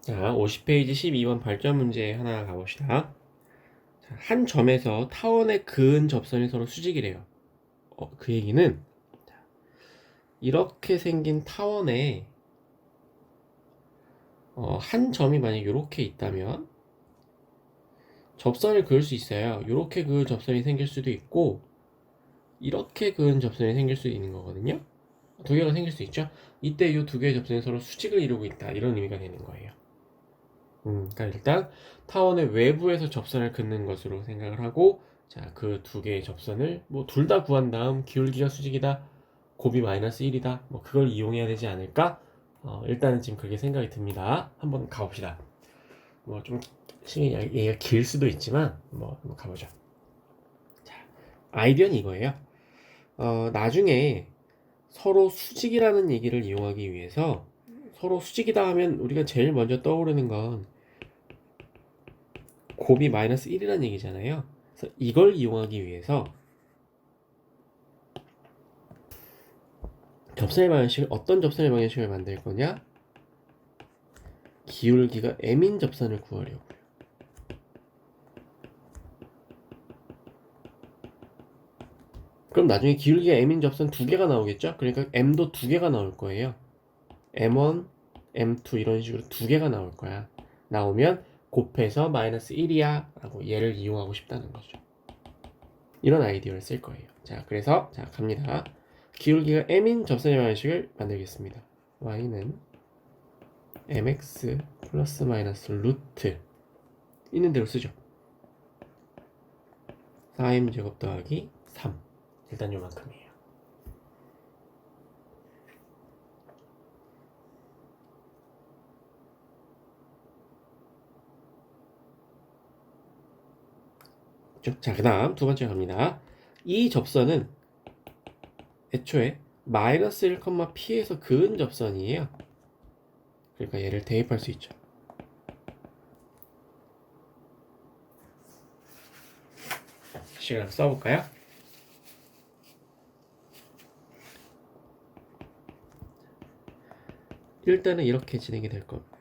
자, 50페이지 12번 발전 문제 하나 가봅시다. 자, 한 점에서 타원의 그은 접선이 서로 수직이래요. 그 얘기는 이렇게 생긴 타원에 한 점이 만약 이렇게 있다면 접선을 그을 수 있어요. 이렇게 그은 접선이 생길 수도 있고 이렇게 그은 접선이 생길 수 있는 거거든요. 두 개가 생길 수 있죠. 이때 이 두 개의 접선이 서로 수직을 이루고 있다, 이런 의미가 되는 거예요. 그러니까 일단 타원의 외부에서 접선을 긋는 것으로 생각을 하고, 자, 그 두 개의 접선을 뭐 둘 다 구한 다음 기울기가 수직이다, 곱이 마이너스 1이다, 뭐 그걸 이용해야 되지 않을까? 일단은 지금 그렇게 생각이 듭니다. 한번 가봅시다. 뭐 좀 얘가 길 수도 있지만 뭐 한번 가보죠. 자, 아이디어는 이거예요. 나중에 서로 수직이라는 얘기를 이용하기 위해서, 서로 수직이다 하면 우리가 제일 먼저 떠오르는 건 곱이 마이너스 1이라는 얘기잖아요. 그래서 이걸 이용하기 위해서 접선의 방정식을, 어떤 접선의 방정식을 만들 거냐? 기울기가 m인 접선을 구하려고요. 그럼 나중에 기울기가 m인 접선 두 개가 나오겠죠? 그러니까 m도 두 개가 나올 거예요. m1, m2 이런 식으로 두 개가 나올 거야. 나오면 곱해서 마이너스 1이야 라고 얘를 이용하고 싶다는 거죠. 이런 아이디어를 쓸 거예요. 자, 그래서 자, 갑니다. 기울기가 m인 접선의 방정식을 만들겠습니다. y는 mx 플러스 마이너스 루트 있는 대로 쓰죠. 4m제곱 더하기 3, 일단 요만큼이에요. 자, 그 다음 두 번째 갑니다. 이 접선은 애초에 마이너스 1, P에서 그은 접선이에요. 그러니까 얘를 대입할 수 있죠. 시간 써볼까요? 일단은 이렇게 진행이 될 겁니다.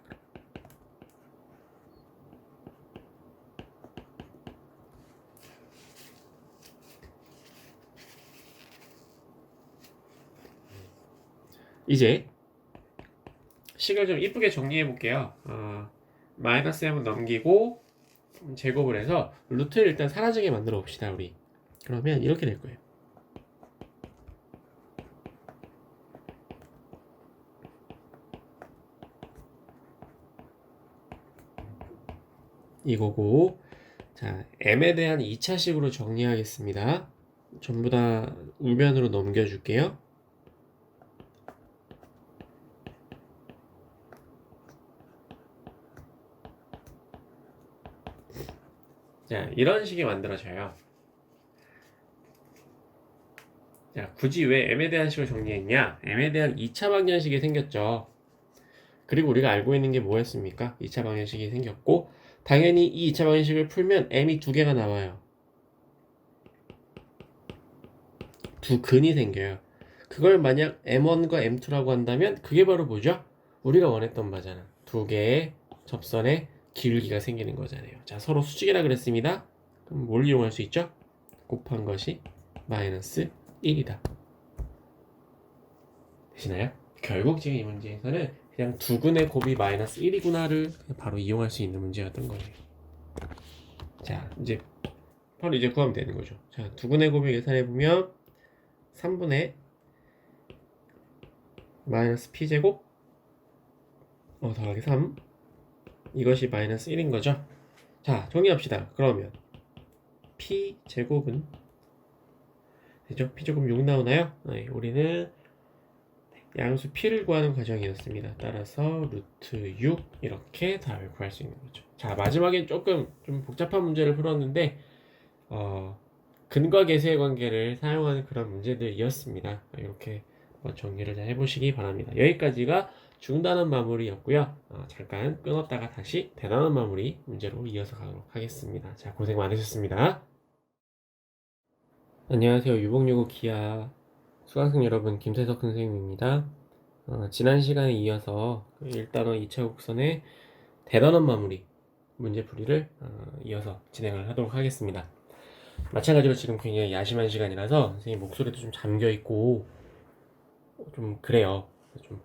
이제 식을 좀 이쁘게 정리해 볼게요. 마이너스 m은 넘기고 제곱을 해서 루트를 일단 사라지게 만들어 봅시다, 우리. 그러면 이렇게 될 거예요. 이거고, 자, m에 대한 2차식으로 정리하겠습니다. 전부 다 우변으로 넘겨줄게요. 자, 이런 식이 만들어져요. 자, 굳이 왜 m에 대한 식을 정리했냐? m에 대한 2차 방정식이 생겼죠. 그리고 우리가 알고 있는 게 뭐였습니까? 2차 방정식이 생겼고 당연히 이 2차 방정식을 풀면 m이 두 개가 나와요. 두 근이 생겨요. 그걸 만약 m1과 m2라고 한다면 그게 바로 뭐죠? 우리가 원했던 바잖아. 두 개의 접선의 기울기가 생기는 거잖아요. 자, 서로 수직이라 그랬습니다. 그럼 뭘 이용할 수 있죠? 곱한 것이 마이너스 1이다. 되시나요? 결국 지금 이 문제에서는 그냥 두 근의 곱이 마이너스 1이구나를 바로 이용할 수 있는 문제였던 거예요. 자, 이제 바로 이제 구하면 되는 거죠. 자, 두 근의 곱을 계산해 보면 3분의 마이너스 p제곱 더하기 3 이것이 마이너스 1인 거죠. 자, 정리합시다. 그러면 p제곱은 되죠? p제곱 6 나오나요? 네, 우리는 양수 p를 구하는 과정이었습니다. 따라서 루트 6 이렇게 답을 구할 수 있는 거죠. 자, 마지막에 조금 좀 복잡한 문제를 풀었는데 근과 계수의 관계를 사용하는 그런 문제들이었습니다. 이렇게 정리를 잘 해보시기 바랍니다. 여기까지가 중단원 마무리였고요. 잠깐 끊었다가 다시 대단원 마무리 문제로 이어서 가도록 하겠습니다. 자, 고생 많으셨습니다. 안녕하세요. 유복유고 기하 수강생 여러분, 김태석 선생님입니다. 지난 시간에 이어서 1단원 2차 곡선의 대단원 마무리 문제풀이를 이어서 진행을 하도록 하겠습니다. 마찬가지로 지금 굉장히 야심한 시간이라서 선생님 목소리도 좀 잠겨있고 좀 그래요. 좀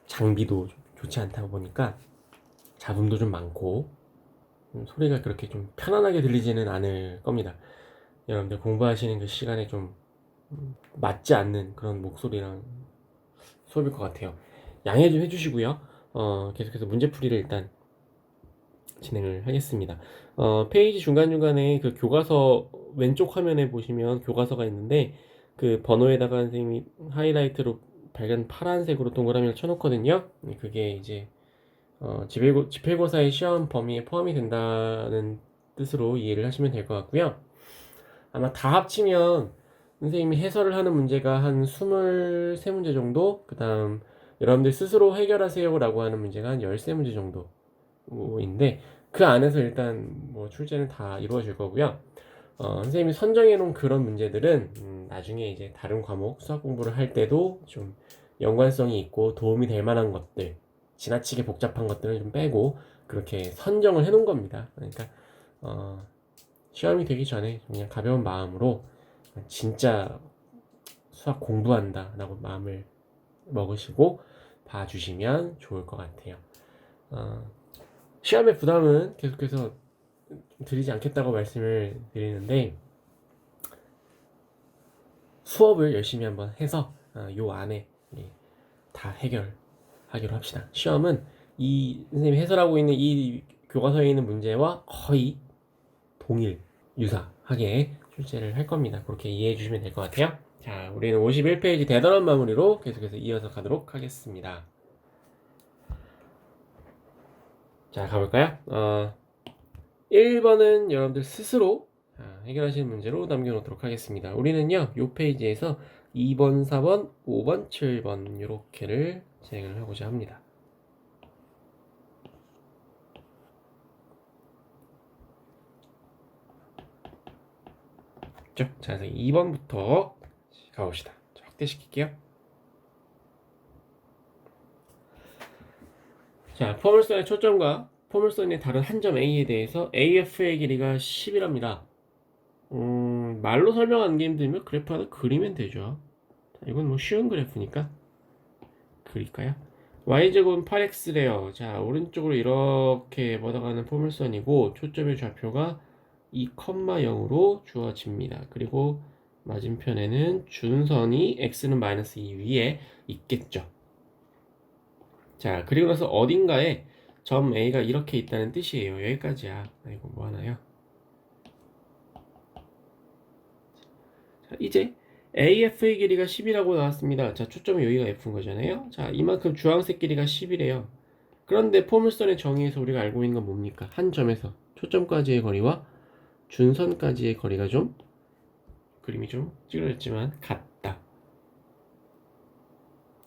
장비도 좀 좋지 않다 보니까 잡음도 좀 많고 소리가 그렇게 좀 편안하게 들리지는 않을 겁니다. 여러분들 공부하시는 그 시간에 좀 맞지 않는 그런 목소리랑 수업일 것 같아요. 양해 좀 해주시고요. 계속해서 문제풀이를 일단 진행을 하겠습니다. 페이지 중간중간에 그 교과서 왼쪽 화면에 보시면 교과서가 있는데 그 번호에다가 선생님이 하이라이트로 밝은 파란색으로 동그라미를 쳐놓거든요. 그게 이제 지필고사의 시험 범위에 포함이 된다는 뜻으로 이해를 하시면 될 것 같고요. 아마 다 합치면 선생님이 해설을 하는 문제가 한 23문제 정도, 그 다음 여러분들 스스로 해결하세요 라고 하는 문제가 한 13문제 정도인데 그 안에서 일단 뭐 출제는 다 이루어질 거고요. 선생님이 선정해 놓은 그런 문제들은 나중에 이제 다른 과목 수학 공부를 할 때도 좀 연관성이 있고 도움이 될 만한 것들, 지나치게 복잡한 것들은 좀 빼고 그렇게 선정을 해 놓은 겁니다. 그러니까 시험이 되기 전에 그냥 가벼운 마음으로 진짜 수학 공부한다 라고 마음을 먹으시고 봐주시면 좋을 것 같아요. 시험의 부담은 계속해서 드리지 않겠다고 말씀을 드리는데 수업을 열심히 한번 해서 요 안에 다 해결하기로 합시다. 시험은 이 선생님이 해설하고 있는 이 교과서에 있는 문제와 거의 동일 유사하게 출제를 할 겁니다. 그렇게 이해해 주시면 될 것 같아요. 자, 우리는 51페이지 대단원 마무리로 계속해서 이어서 가도록 하겠습니다. 자, 가볼까요? 1번은 여러분들 스스로 해결하시는 문제로 남겨놓도록 하겠습니다. 우리는요, 이 페이지에서 2번, 4번, 5번, 7번 이렇게를 진행을 하고자 합니다. 자, 그래서 2번부터 가봅시다. 확대시킬게요. 자, 포물선의 초점과 포물선의 다른 한 점 A에 대해서 AF의 길이가 10이랍니다. 말로 설명하는 게 힘들면 그래프 하나 그리면 되죠. 자, 이건 뭐 쉬운 그래프니까 그릴까요? Y제곱은 8X래요. 자, 오른쪽으로 이렇게 뻗어가는 포물선이고 초점의 좌표가 2,0으로 주어집니다. 그리고 맞은편에는 준선이 x는 마이너스 2 위에 있겠죠. 자, 그리고 나서 어딘가에 점 A가 이렇게 있다는 뜻이에요. 여기까지야. 이거 뭐 하나요? 자, 이제 AF의 길이가 10이라고 나왔습니다. 자, 초점이 여기가 F인 거잖아요. 자, 이만큼 주황색 길이가 10이래요. 그런데 포물선의 정의에서 우리가 알고 있는 건 뭡니까? 한 점에서 초점까지의 거리와 준선까지의 거리가 좀 그림이 좀 찌그러졌지만 같다.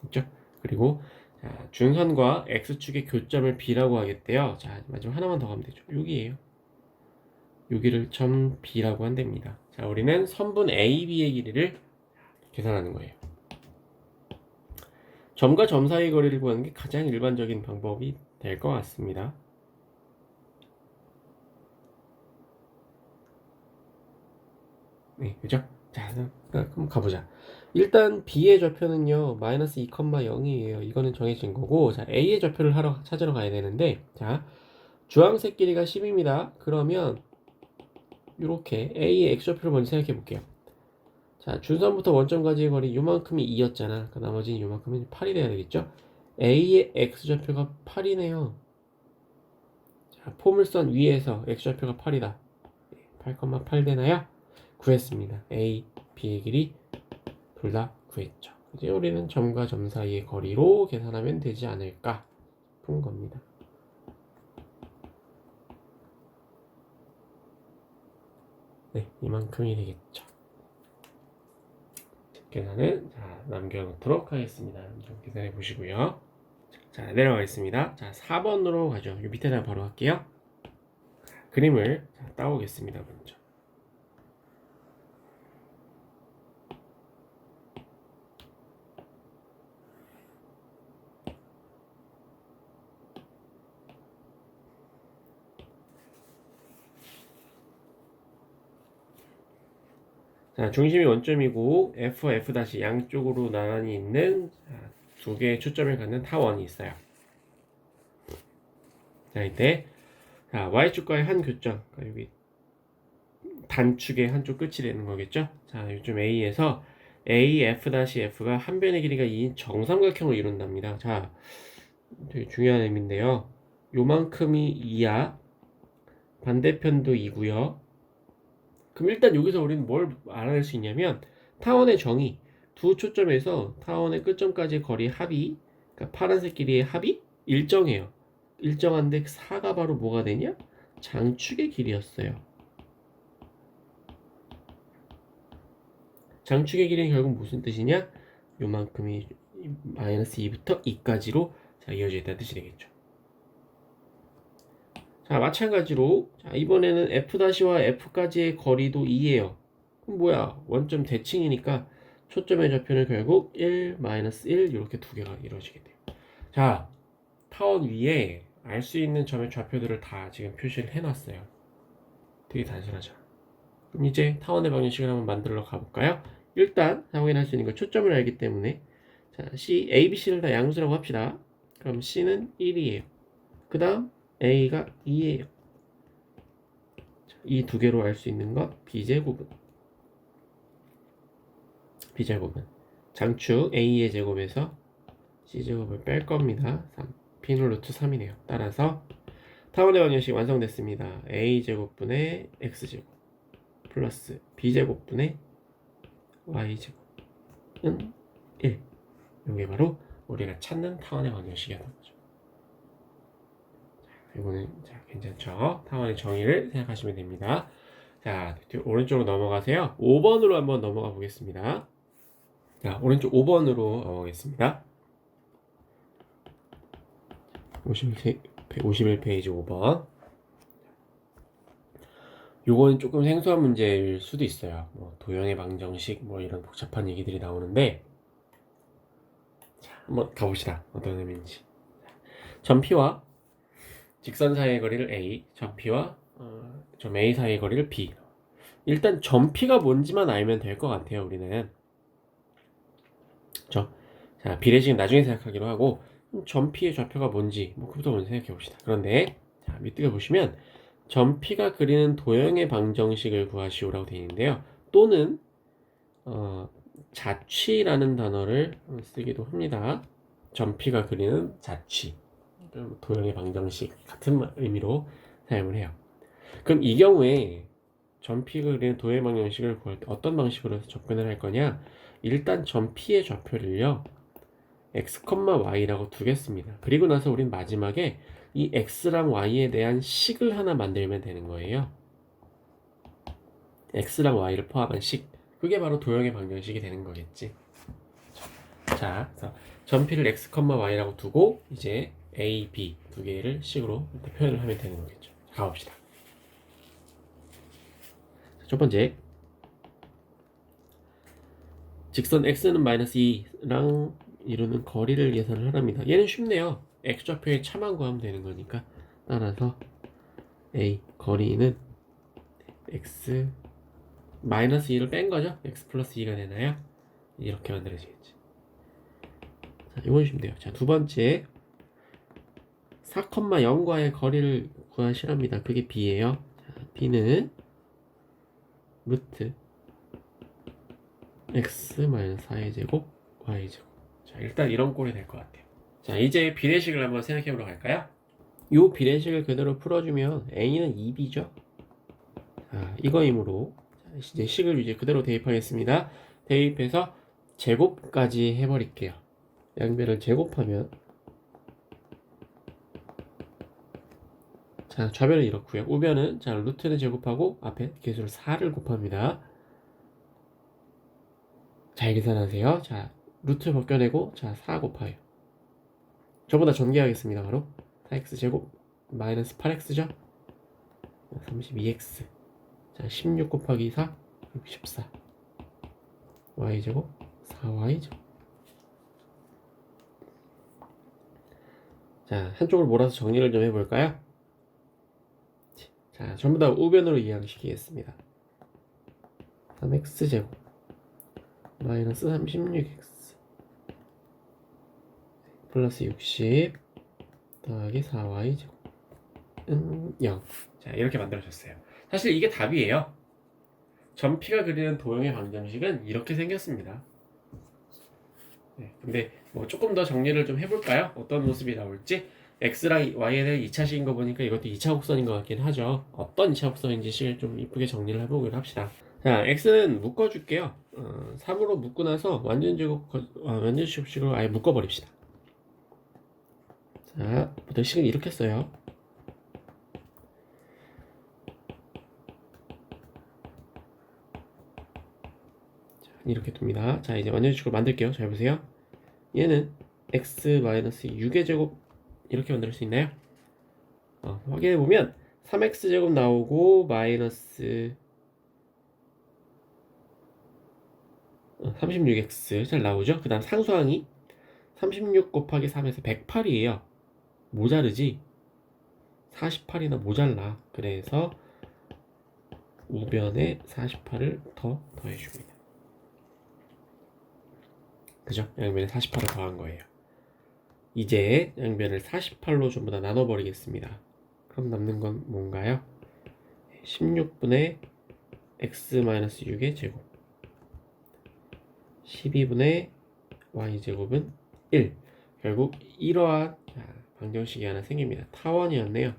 그렇죠? 그리고 자, 준선과 x축의 교점을 B라고 하겠대요. 자, 마지막 하나만 더 가면 되죠. 여기에요. 여기를 점 B라고 한답니다. 자, 우리는 선분 AB의 길이를 계산하는 거예요. 점과 점 사이의 거리를 구하는 게 가장 일반적인 방법이 될 것 같습니다. 네, 그죠? 자, 그럼 가보자. 일단 B의 좌표는요, 마이너스 2,0이에요. 이거는 정해진 거고, 자, A의 좌표를 찾으러 가야 되는데, 자, 주황색 길이가 10입니다. 그러면, 이렇게 A의 X좌표를 먼저 생각해 볼게요. 자, 준선부터 원점까지의 거리 요만큼이 2였잖아. 그 나머지는 요만큼은 8이 돼야 되겠죠? A의 X좌표가 8이네요. 자, 포물선 위에서 X좌표가 8이다. 8,8 되나요? 구했습니다. A, B의 길이 둘 다 구했죠. 이제 우리는 점과 점 사이의 거리로 계산하면 되지 않을까 싶은 겁니다. 네, 이만큼이 되겠죠. 계산은 자, 남겨놓도록 하겠습니다. 좀 계산해 보시고요. 자, 내려가겠습니다. 자, 4번으로 가죠. 이 밑에다 바로 할게요. 그림을 따오겠습니다. 먼저. 자, 중심이 원점이고 F, F' 양쪽으로 나란히 있는 두 개의 초점을 갖는 타원이 있어요. 자, 이때 자, Y축과의 한 교점, 그러니까 여기 단축의 한쪽 끝이 되는 거겠죠? 자, 요즘 A에서 AF-F가 한 변의 길이가 2인 정삼각형을 이룬답니다. 자, 되게 중요한 의미인데요. 요만큼이 2야. 반대편도 2고요. 그럼 일단 여기서 우리는 뭘 알아낼 수 있냐면 타원의 정의, 두 초점에서 타원의 끝점까지의 거리 합이, 그러니까 파란색 길이의 합이 일정해요. 일정한데 4가 바로 뭐가 되냐? 장축의 길이였어요. 장축의 길이는 결국 무슨 뜻이냐? 요만큼이 마이너스 2부터 2까지로 이어져 있다는 뜻이 되겠죠. 자, 마찬가지로 자, 이번에는 F'와 F까지의 거리도 2예요. 그럼 뭐야? 원점 대칭이니까 초점의 좌표는 결국 1, 마이너스 1 이렇게 두 개가 이루어지게 돼요. 자, 타원 위에 알 수 있는 점의 좌표들을 다 지금 표시를 해놨어요. 되게 단순하죠. 그럼 이제 타원의 방정식을 한번 만들어 가볼까요? 일단 확인할 수 있는 건 초점을 알기 때문에 자, C, A, B, C를 다 양수라고 합시다. 그럼 C는 1이에요. 그 다음 A가 2예요. 이 두 개로 알 수 있는 것 B제곱은 장축 A의 제곱에서 C제곱을 뺄 겁니다. 3. B는 루트 3이네요. 따라서 타원의 방정식 완성됐습니다. A제곱분의 X제곱 플러스 B제곱분의 Y제곱은 1. 이게 바로 우리가 찾는 타원의 방정식이었던 거죠. 이거는 자, 괜찮죠? 타원의 정의를 생각하시면 됩니다. 자, 오른쪽으로 넘어가세요. 5번으로 한번 넘어가 보겠습니다. 자, 오른쪽 5번으로 넘어가겠습니다. 51페이지 5번. 요거는 조금 생소한 문제일 수도 있어요. 뭐 도형의 방정식 뭐 이런 복잡한 얘기들이 나오는데 자, 한번 가봅시다. 어떤 의미인지. 점 P와 직선 사이의 거리를 A, 점 P와 점 A 사이의 거리를 B. 일단 점 P가 뭔지만 알면 될 것 같아요. 우리는. 그렇죠? 자, 비례식은 나중에 생각하기로 하고 점 P의 좌표가 뭔지 그부터 먼저 생각해 봅시다. 그런데 자, 밑에 보시면 점 P가 그리는 도형의 방정식을 구하시오라고 되어 있는데요. 또는 자취라는 단어를 쓰기도 합니다. 점 P가 그리는 자취, 도형의 방정식 같은 의미로 사용을 해요. 그럼 이 경우에 점 P가 그리는 도형의 방정식을 구할 때 어떤 방식으로 접근을 할 거냐? 일단 점 P의 좌표를요 x, y라고 두겠습니다. 그리고 나서 우린 마지막에 이 x랑 y에 대한 식을 하나 만들면 되는 거예요. x랑 y를 포함한 식. 그게 바로 도형의 방정식이 되는 거겠지. 자, 그래서 전피를 x, y라고 두고 이제 a, b 두 개를 식으로 표현을 하면 되는 거겠죠. 자, 가봅시다. 첫 번째, 직선 x는 마이너스 2랑 이루는 거리를 계산을 하랍니다. 얘는 쉽네요. x좌표의 차만 구하면 되는 거니까. 따라서 a 거리는 x 마이너스 2를 뺀 거죠. x 플러스 2가 되나요? 이렇게 만들어지겠지. 자, 이건 쉽네요. 자, 두 번째, 4,0과의 거리를 구하시랍니다. 그게 b예요. 자, b는 루트 x 마이너스 4의 제곱 y 제곱. 자, 일단 이런 꼴이 될 것 같아요. 자, 이제 비례식을 한번 생각해 보러 갈까요? 이 비례식을 그대로 풀어주면 a는 2b죠. 자, 이거이므로 이제 식을 이제 그대로 대입하겠습니다. 대입해서 제곱까지 해버릴게요. 양변을 제곱하면, 자, 좌변은 이렇고요. 우변은, 자, 루트는 제곱하고 앞에 개수를 4를 곱합니다. 잘 계산하세요. 자, 루트 벗겨내고, 자, 4 곱하여. 전부 다 전개하겠습니다. 바로 4x 제곱 마이너스 8x죠. 32x. 자, 16 곱하기 4 14. y 제곱 4y 제곱. 자, 한쪽을 몰아서 정리를 좀 해볼까요? 자, 전부 다 우변으로 이항시키겠습니다. 3x 제곱 마이너스 36x 플러스 60 더하기 4y 제곱 0. 자, 이렇게 만들어졌어요. 사실 이게 답이에요. 전피가 그리는 도형의 방정식은 이렇게 생겼습니다. 네, 근데 뭐 조금 더 정리를 좀 해볼까요? 어떤 모습이 나올지. x랑 y는 2차식인 거 보니까 이것도 2차 곡선인 것 같긴 하죠. 어떤 2차 곡선인지 식을 좀 이쁘게 정리를 해보기로 합시다. 자, x는 묶어줄게요. 3으로 묶고 나서 완전 제곱식으로 아예 묶어버립시다. 자, 부터 식은 이렇게 써요. 자, 이렇게 둡니다. 자, 이제 완전 제곱식으로 만들게요. 잘 보세요. 얘는 x-6의 제곱 이렇게 만들 수 있나요? 확인해보면 3x제곱 나오고 마이너스 36x 잘 나오죠? 그 다음 상수항이 36 곱하기 3에서 108이에요. 모자르지? 48이나 모자라. 그래서 우변에 48을 더 더해줍니다. 그죠? 양변에 48을 더한 거예요. 이제 양변을 48로 전부 다 나눠버리겠습니다. 그럼 남는 건 뭔가요? 16분의 x-6의 제곱 12분의 y제곱은 1. 결국 이러한 방정식이 하나 생깁니다. 타원이었네요.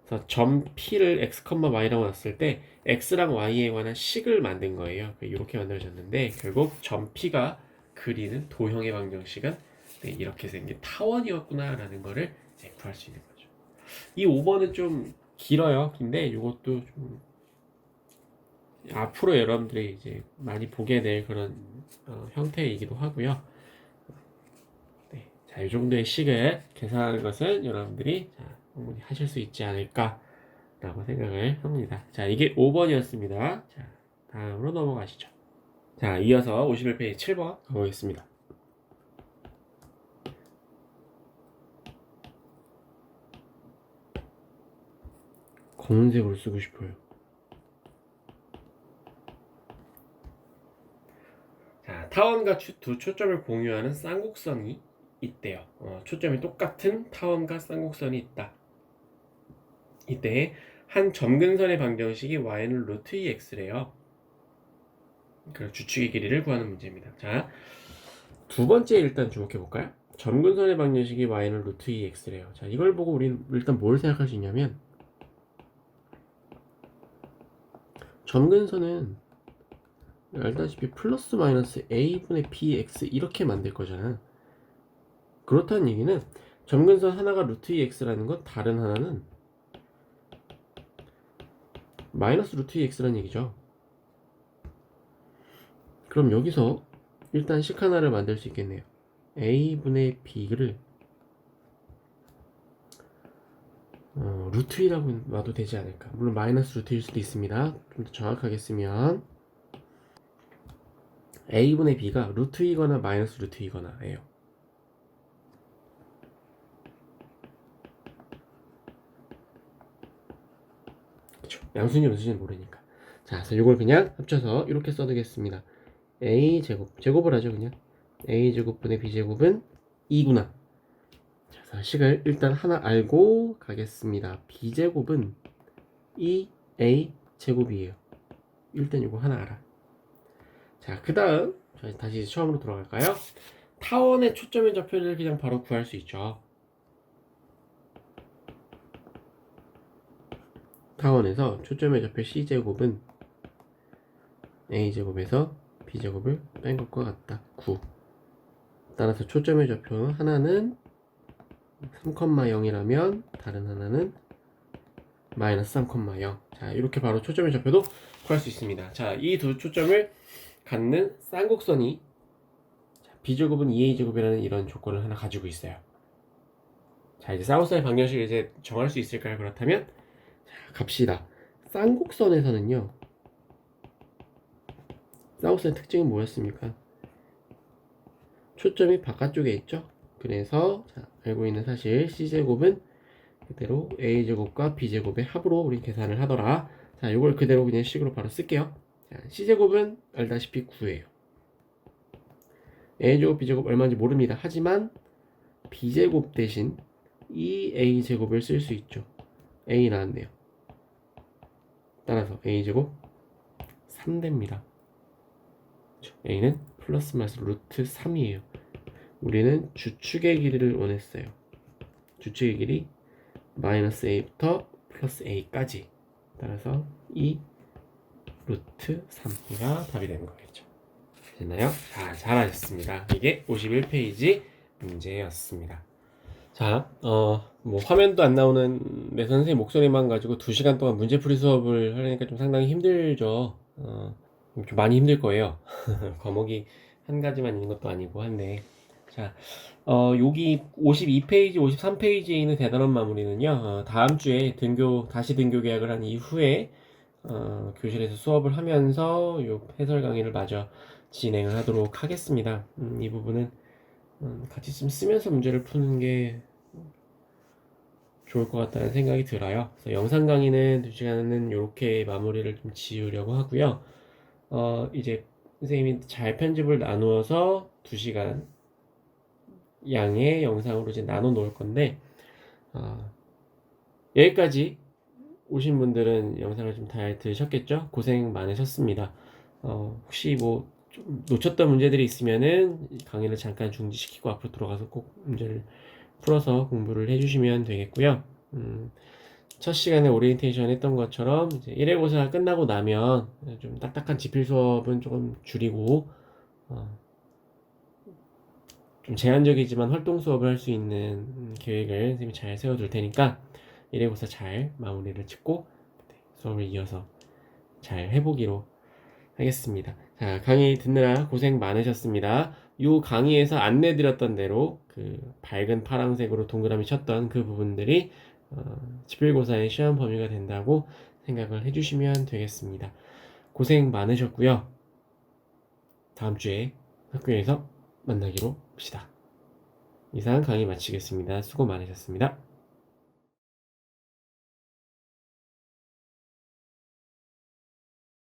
그래서 점 P를 x, y라고 놨을 때 x랑 y에 관한 식을 만든 거예요. 이렇게 만들어졌는데 결국 점 P가 그리는 도형의 방정식은 이렇게 생긴 타원이었구나 라는 거를 이제 구할 수 있는 거죠. 이 5번은 좀 길어요. 근데 이것도 좀 앞으로 여러분들이 이제 많이 보게 될 그런 형태이기도 하고요. 네, 자, 이 정도의 식을 계산하는 것은 여러분들이 충분히 하실 수 있지 않을까라고 생각을 합니다. 자, 이게 5번이었습니다. 자, 다음으로 넘어가시죠. 자, 이어서 51페이지 7번 가보겠습니다. 검은색으로 쓰고 싶어요. 자, 타원과 두 초점을 공유하는 쌍곡선이 있대요. 초점이 똑같은 타원과 쌍곡선이 있다. 이때 한 점근선의 방정식이 y는 루트 2x래요. 그러니까 주축의 길이를 구하는 문제입니다. 자, 두 번째 일단 주목해 볼까요? 점근선의 방정식이 y는 루트 2x래요. 자, 이걸 보고 우리는 일단 뭘 생각할 수 있냐면 점근선은 알다시피 플러스 마이너스 a분의 bx 이렇게 만들 거잖아. 그렇다는 얘기는 점근선 하나가 루트 2x라는 건 다른 하나는 마이너스 루트 2x라는 얘기죠. 그럼 여기서 일단 식 하나를 만들 수 있겠네요. a분의 b를 루트 2라고 놔도 되지 않을까. 물론 마이너스 루트일 수도 있습니다. 좀 더 정확하게 쓰면 a분의 b가 루트 2거나 마이너스 루트 2거나 예요. 그쵸. 양수인지 음수인지 모르니까. 자, 그래서 이걸 그냥 합쳐서 이렇게 써두겠습니다. a제곱, 제곱을 하죠 그냥. a제곱분의 b제곱은 2구나. 자, 그래서 식을 일단 하나 알고 가겠습니다. b제곱은 2a제곱이에요. 일단 이거 하나 알아. 자, 그 다음 다시 처음으로 돌아갈까요? 타원의 초점의 좌표를 그냥 바로 구할 수 있죠. 타원에서 초점의 좌표 c제곱은 a제곱에서 b제곱을 뺀 것과 같다. 9. 따라서 초점의 좌표 하나는 3,0이라면 다른 하나는 마이너스 3,0. 자, 이렇게 바로 초점의 좌표도 구할 수 있습니다. 자, 이 두 초점을 갖는 쌍곡선이 b제곱은 2a제곱이라는 이런 조건을 하나 가지고 있어요. 자, 이제 사우스의 방정식을 이제 정할 수 있을까요? 그렇다면 자, 갑시다. 쌍곡선에서는요, 사우스의 특징은 뭐였습니까? 초점이 바깥쪽에 있죠. 그래서 자, 알고 있는 사실 c제곱은 그대로 a제곱과 b제곱의 합으로 우리 계산을 하더라. 자, 이걸 그대로 그냥 식으로 바로 쓸게요. 자, c제곱은 알다시피 9예요. a제곱 b제곱 얼마인지 모릅니다. 하지만 b제곱 대신 2a제곱을 쓸 수 있죠. a 나왔네요. 따라서 a제곱 3됩니다. a는 플러스 마이너스 루트 3이에요. 우리는 주축의 길이를 원했어요. 주축의 길이 마이너스 a부터 플러스 a까지. 따라서 2 루트 3가 답이 되는 거겠죠. 됐나요? 자, 잘하셨습니다. 이게 51페이지 문제였습니다. 자, 뭐 화면도 안 나오는 내 선생님 목소리만 가지고 2시간 동안 문제풀이 수업을 하려니까 좀 상당히 힘들죠. 좀 많이 힘들 거예요. 과목이 한 가지만 있는 것도 아니고 한데. 자, 여기 52페이지, 53페이지에 있는 대단원 마무리는요, 다음 주에 다시 등교 계약을 한 이후에, 교실에서 수업을 하면서 요 해설 강의를 마저 진행을 하도록 하겠습니다. 이 부분은 같이 좀 쓰면서 문제를 푸는 게 좋을 것 같다는 생각이 들어요. 그래서 영상 강의는 2시간은 이렇게 마무리를 좀 지으려고 하고요. 이제 선생님이 잘 편집을 나누어서 2시간 양의 영상으로 이제 나눠 놓을 건데, 여기까지 오신 분들은 영상을 좀 잘 들으셨겠죠? 고생 많으셨습니다. 혹시 뭐 좀 놓쳤던 문제들이 있으면은 강의를 잠깐 중지시키고 앞으로 들어가서 꼭 문제를 풀어서 공부를 해주시면 되겠고요. 첫 시간에 오리엔테이션 했던 것처럼 이제 1회고사 끝나고 나면 좀 딱딱한 지필 수업은 조금 줄이고 좀 제한적이지만 활동 수업을 할 수 있는 계획을 선생님이 잘 세워둘 테니까 1회고사 잘 마무리를 짓고 수업을 이어서 잘 해보기로 하겠습니다. 자, 강의 듣느라 고생 많으셨습니다. 이 강의에서 안내드렸던 대로 그 밝은 파란색으로 동그라미 쳤던 그 부분들이 지필고사의 시험 범위가 된다고 생각을 해주시면 되겠습니다. 고생 많으셨고요. 다음 주에 학교에서 만나기로 합시다. 이상 강의 마치겠습니다. 수고 많으셨습니다.